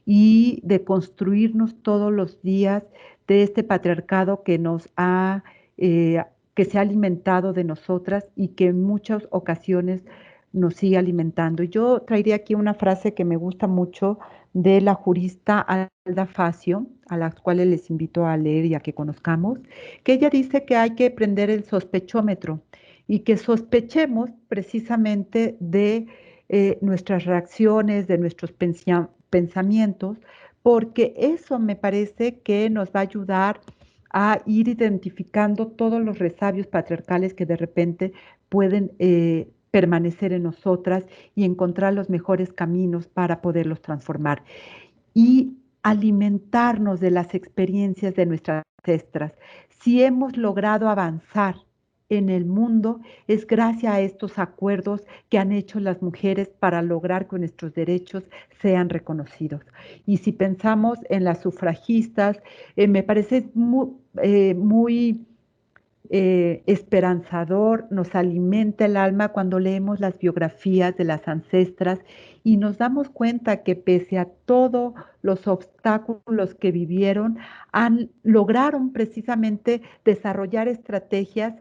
y de construirnos todos los días de este patriarcado que que se ha alimentado de nosotras y que en muchas ocasiones nos sigue alimentando. Y yo traería aquí una frase que me gusta mucho de la jurista Alda Facio, a las cuales les invito a leer y a que conozcamos, que ella dice que hay que prender el sospechómetro y que sospechemos precisamente de nuestras reacciones, de nuestros pensamientos, porque eso me parece que nos va a ayudar a ir identificando todos los resabios patriarcales que de repente pueden permanecer en nosotras y encontrar los mejores caminos para poderlos transformar y alimentarnos de las experiencias de nuestras ancestras. Si hemos logrado avanzar en el mundo, es gracias a estos acuerdos que han hecho las mujeres para lograr que nuestros derechos sean reconocidos. Y si pensamos en las sufragistas, me parece muy esperanzador, nos alimenta el alma cuando leemos las biografías de las ancestras y nos damos cuenta que pese a todos los obstáculos que vivieron, lograron precisamente desarrollar estrategias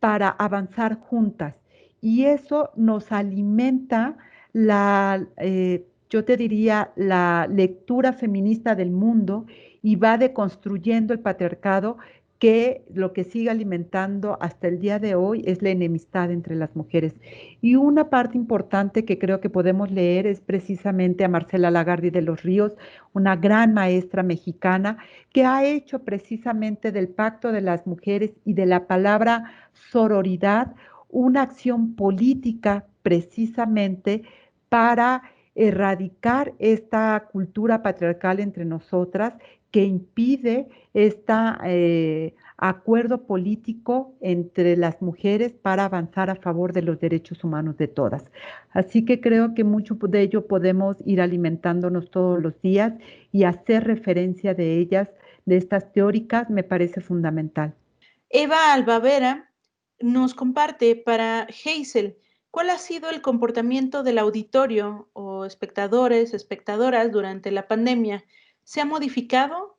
para avanzar juntas. Y eso nos alimenta yo te diría, la lectura feminista del mundo y va deconstruyendo el patriarcado que lo que sigue alimentando hasta el día de hoy es la enemistad entre las mujeres. Y una parte importante que creo que podemos leer es precisamente a Marcela Lagarde de los Ríos, una gran maestra mexicana que ha hecho precisamente del Pacto de las Mujeres y de la palabra sororidad una acción política precisamente para erradicar esta cultura patriarcal entre nosotras que impide este acuerdo político entre las mujeres para avanzar a favor de los derechos humanos de todas. Así que creo que mucho de ello podemos ir alimentándonos todos los días y hacer referencia de ellas, de estas teóricas, me parece fundamental. Eva Albavera nos comparte para Hazel, ¿cuál ha sido el comportamiento del auditorio o espectadores, espectadoras durante la pandemia? ¿Se ha modificado?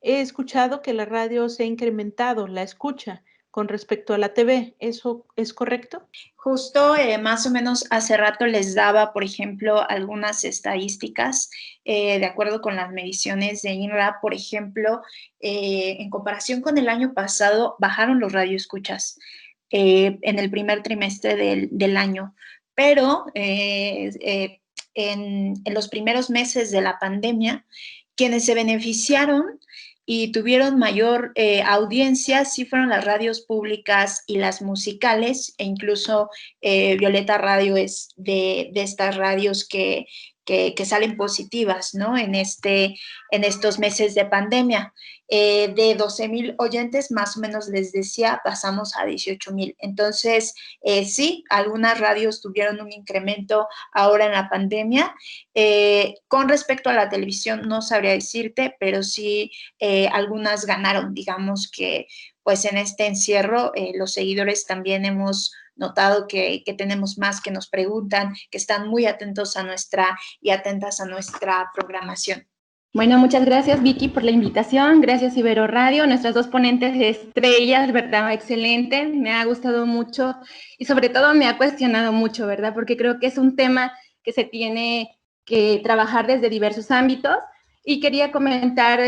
He escuchado que la radio se ha incrementado, la escucha, con respecto a la TV. ¿Eso es correcto? Justo más o menos hace rato les daba, por ejemplo, algunas estadísticas de acuerdo con las mediciones de INRA. Por ejemplo, en comparación con el año pasado, bajaron los radioescuchas en el primer trimestre del año, pero en los primeros meses de la pandemia, quienes se beneficiaron y tuvieron mayor audiencia sí fueron las radios públicas y las musicales, e incluso Violeta Radio es de estas radios que salen positivas, ¿no? En estos meses de pandemia. De 12,000 oyentes, más o menos les decía, pasamos a 18,000. Entonces, sí, algunas radios tuvieron un incremento ahora en la pandemia. Con respecto a la televisión, no sabría decirte, pero sí algunas ganaron, digamos que pues en este encierro los seguidores también hemos notado que tenemos más que nos preguntan, que están muy atentos a atentas a nuestra programación. Bueno, muchas gracias Vicky por la invitación, gracias Ibero Radio, nuestras dos ponentes estrellas, ¿verdad? Excelente, me ha gustado mucho y sobre todo me ha cuestionado mucho, ¿verdad? Porque creo que es un tema que se tiene que trabajar desde diversos ámbitos y quería comentar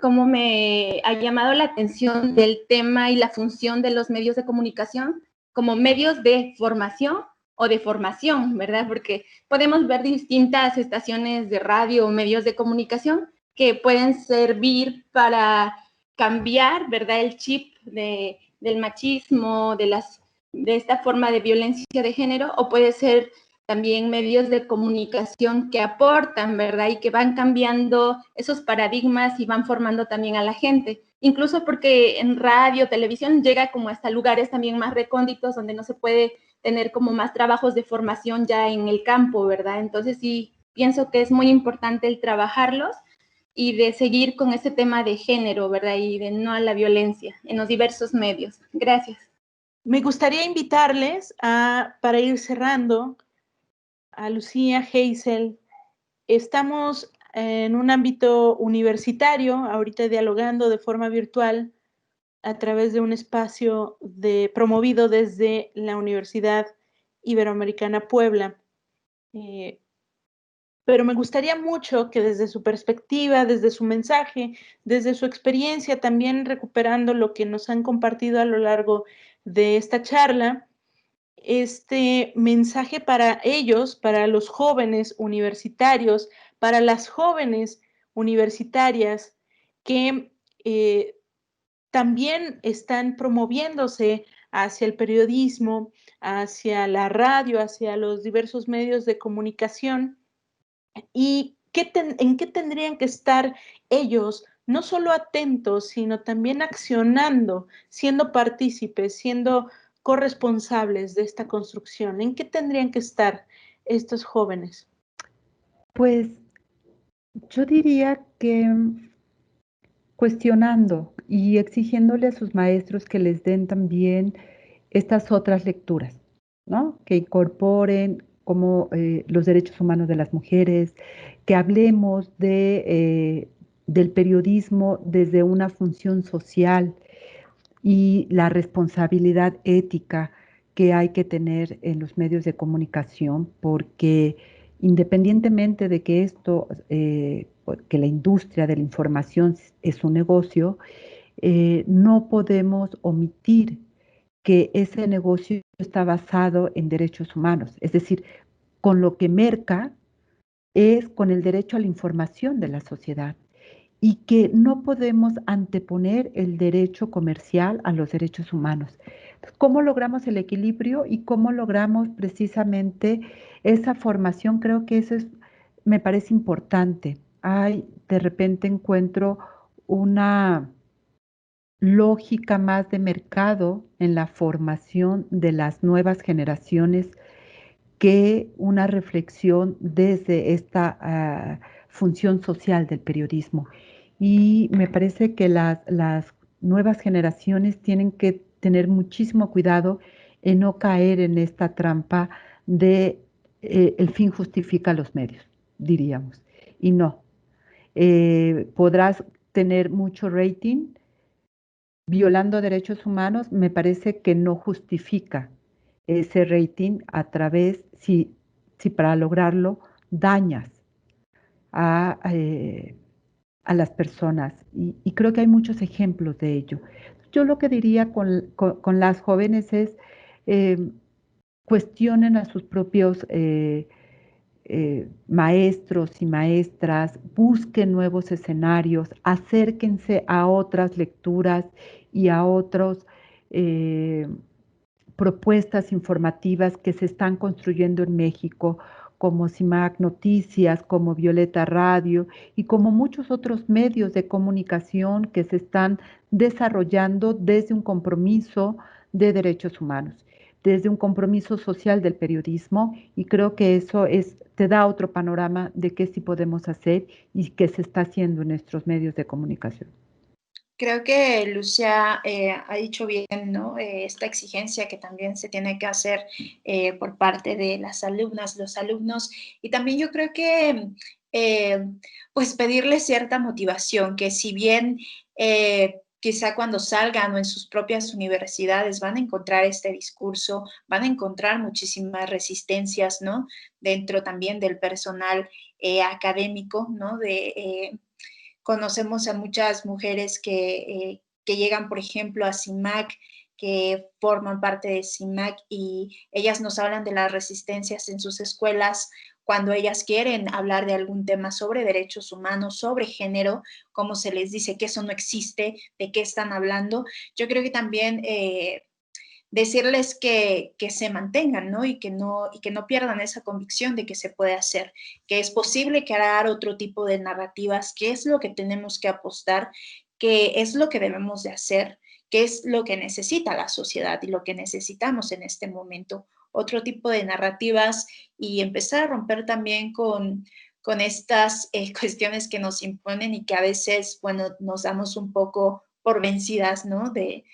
cómo me ha llamado la atención del tema y la función de los medios de comunicación como medios de formación o de formación, ¿verdad? Porque podemos ver distintas estaciones de radio o medios de comunicación que pueden servir para cambiar, ¿verdad?, el chip del machismo, de esta forma de violencia de género, o puede ser también medios de comunicación que aportan, ¿verdad?, y que van cambiando esos paradigmas y van formando también a la gente. Incluso porque en radio, televisión, llega como hasta lugares también más recónditos donde no se puede tener como más trabajos de formación ya en el campo, ¿verdad? Entonces sí, pienso que es muy importante el trabajarlos y de seguir con ese tema de género, ¿verdad? Y de no a la violencia en los diversos medios. Gracias. Me gustaría invitarles para ir cerrando, a Lucía, Hazel. Estamos en un ámbito universitario, ahorita dialogando de forma virtual a través de un espacio promovido desde la Universidad Iberoamericana Puebla. Pero me gustaría mucho que desde su perspectiva, desde su mensaje, desde su experiencia, también recuperando lo que nos han compartido a lo largo de esta charla, este mensaje para ellos, para los jóvenes universitarios, para las jóvenes universitarias que también están promoviéndose hacia el periodismo, hacia la radio, hacia los diversos medios de comunicación. ¿Y en qué tendrían que estar ellos, no solo atentos, sino también accionando, siendo partícipes, siendo corresponsables de esta construcción? ¿En qué tendrían que estar estos jóvenes? Pues yo diría que cuestionando y exigiéndole a sus maestros que les den también estas otras lecturas, ¿no? Que incorporen como los derechos humanos de las mujeres, que hablemos del periodismo desde una función social y la responsabilidad ética que hay que tener en los medios de comunicación, porque independientemente de que que la industria de la información es un negocio, no podemos omitir que ese negocio está basado en derechos humanos, es decir, con lo que merca es con el derecho a la información de la sociedad y que no podemos anteponer el derecho comercial a los derechos humanos. ¿Cómo logramos el equilibrio y cómo logramos precisamente esa formación? Creo que me parece importante. De repente encuentro una lógica más de mercado en la formación de las nuevas generaciones que una reflexión desde esta función social del periodismo. Y me parece que las nuevas generaciones tienen que tener muchísimo cuidado en no caer en esta trampa de el fin justifica los medios, diríamos. Y no, podrás tener mucho rating, violando derechos humanos, me parece que no justifica ese rating si para lograrlo dañas a las personas. Y creo que hay muchos ejemplos de ello. Yo lo que diría con las jóvenes es cuestionen a sus propios maestros y maestras busquen nuevos escenarios, acérquense a otras lecturas y a otras propuestas informativas que se están construyendo en México, como CIMAC Noticias, como Violeta Radio y como muchos otros medios de comunicación que se están desarrollando desde un compromiso de derechos humanos, desde un compromiso social del periodismo, y creo que eso te da otro panorama de qué sí podemos hacer y qué se está haciendo en nuestros medios de comunicación. Creo que Lucia ha dicho bien, ¿no? Esta exigencia que también se tiene que hacer por parte de las alumnas, los alumnos, y también yo creo que pues pedirle cierta motivación, que si bien quizá cuando salgan o en sus propias universidades van a encontrar este discurso, van a encontrar muchísimas resistencias, ¿no? Dentro también del personal académico, ¿no? Conocemos a muchas mujeres que llegan, por ejemplo, a CIMAC, que forman parte de CIMAC, y ellas nos hablan de las resistencias en sus escuelas cuando ellas quieren hablar de algún tema sobre derechos humanos, sobre género, como se les dice que eso no existe, de qué están hablando. Yo creo que también decirles que se mantengan, ¿no? Y que no pierdan esa convicción de que se puede hacer, que es posible crear otro tipo de narrativas, que es lo que tenemos que apostar, que es lo que debemos de hacer, que es lo que necesita la sociedad y lo que necesitamos en este momento, otro tipo de narrativas, y empezar a romper también con estas cuestiones que nos imponen y que a veces, bueno, nos damos un poco por vencidas, ¿no? De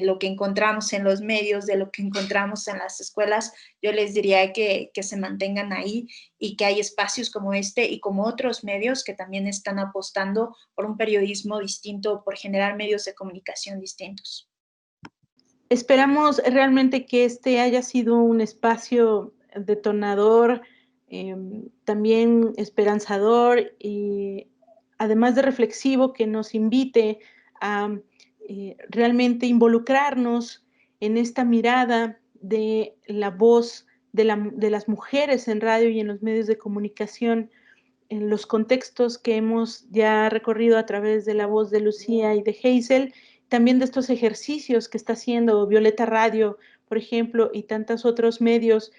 lo que encontramos en los medios, de lo que encontramos en las escuelas. Yo les diría que se mantengan ahí, y que hay espacios como este y como otros medios que también están apostando por un periodismo distinto, por generar medios de comunicación distintos. Esperamos realmente que este haya sido un espacio detonador, también esperanzador y además de reflexivo, que nos invite a realmente involucrarnos en esta mirada de la voz de las mujeres en radio y en los medios de comunicación, en los contextos que hemos ya recorrido a través de la voz de Lucía y de Hazel, también de estos ejercicios que está haciendo Violeta Radio, por ejemplo, y tantos otros medios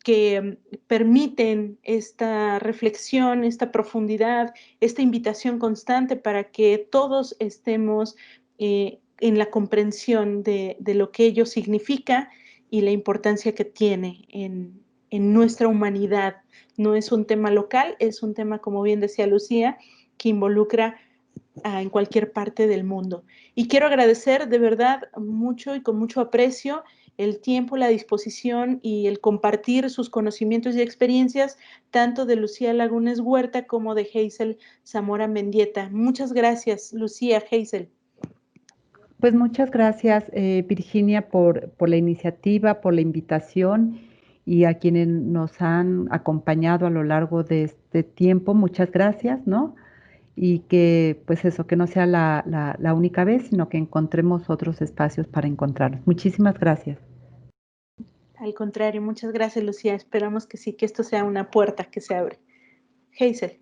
que permiten esta reflexión, esta profundidad, esta invitación constante para que todos estemos en la comprensión de lo que ello significa y la importancia que tiene en nuestra humanidad. No es un tema local, es un tema, como bien decía Lucía, que involucra en cualquier parte del mundo. Y quiero agradecer de verdad mucho y con mucho aprecio el tiempo, la disposición y el compartir sus conocimientos y experiencias, tanto de Lucía Lagunes Huerta como de Hazel Zamora Mendieta. Muchas gracias, Lucía, Hazel. Pues muchas gracias, Virginia, por la iniciativa, por la invitación, y a quienes nos han acompañado a lo largo de este tiempo. Muchas gracias, ¿no? Y que, pues eso, que no sea la única vez, sino que encontremos otros espacios para encontrarnos. Muchísimas gracias. Al contrario, muchas gracias, Lucía. Esperamos que sí, que esto sea una puerta que se abre. Hazel.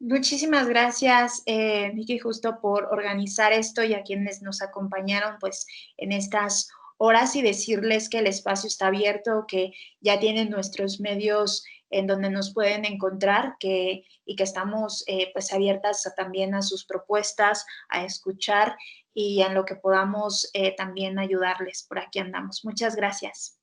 Muchísimas gracias, Vicky, justo por organizar esto, y a quienes nos acompañaron pues en estas horas, y decirles que el espacio está abierto, que ya tienen nuestros medios en donde nos pueden encontrar, y que estamos pues abiertas también a sus propuestas, a escuchar, y en lo que podamos también ayudarles. Por aquí andamos. Muchas gracias.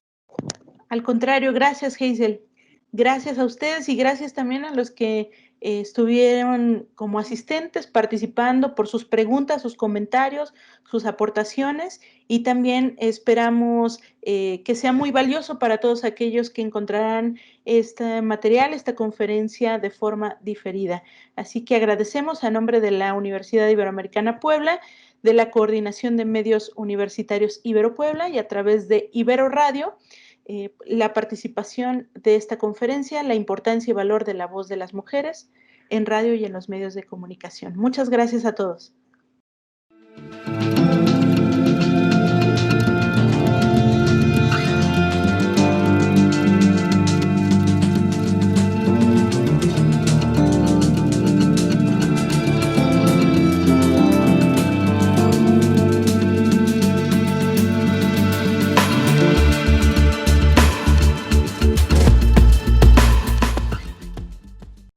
Al contrario, gracias, Hazel. Gracias a ustedes y gracias también a los que estuvieron como asistentes participando, por sus preguntas, sus comentarios, sus aportaciones, y también esperamos que sea muy valioso para todos aquellos que encontrarán este material, esta conferencia de forma diferida. Así que agradecemos a nombre de la Universidad Iberoamericana Puebla, de la Coordinación de Medios Universitarios Ibero Puebla y a través de Ibero Radio, la participación de esta conferencia, la importancia y valor de la voz de las mujeres en radio y en los medios de comunicación. Muchas gracias a todos.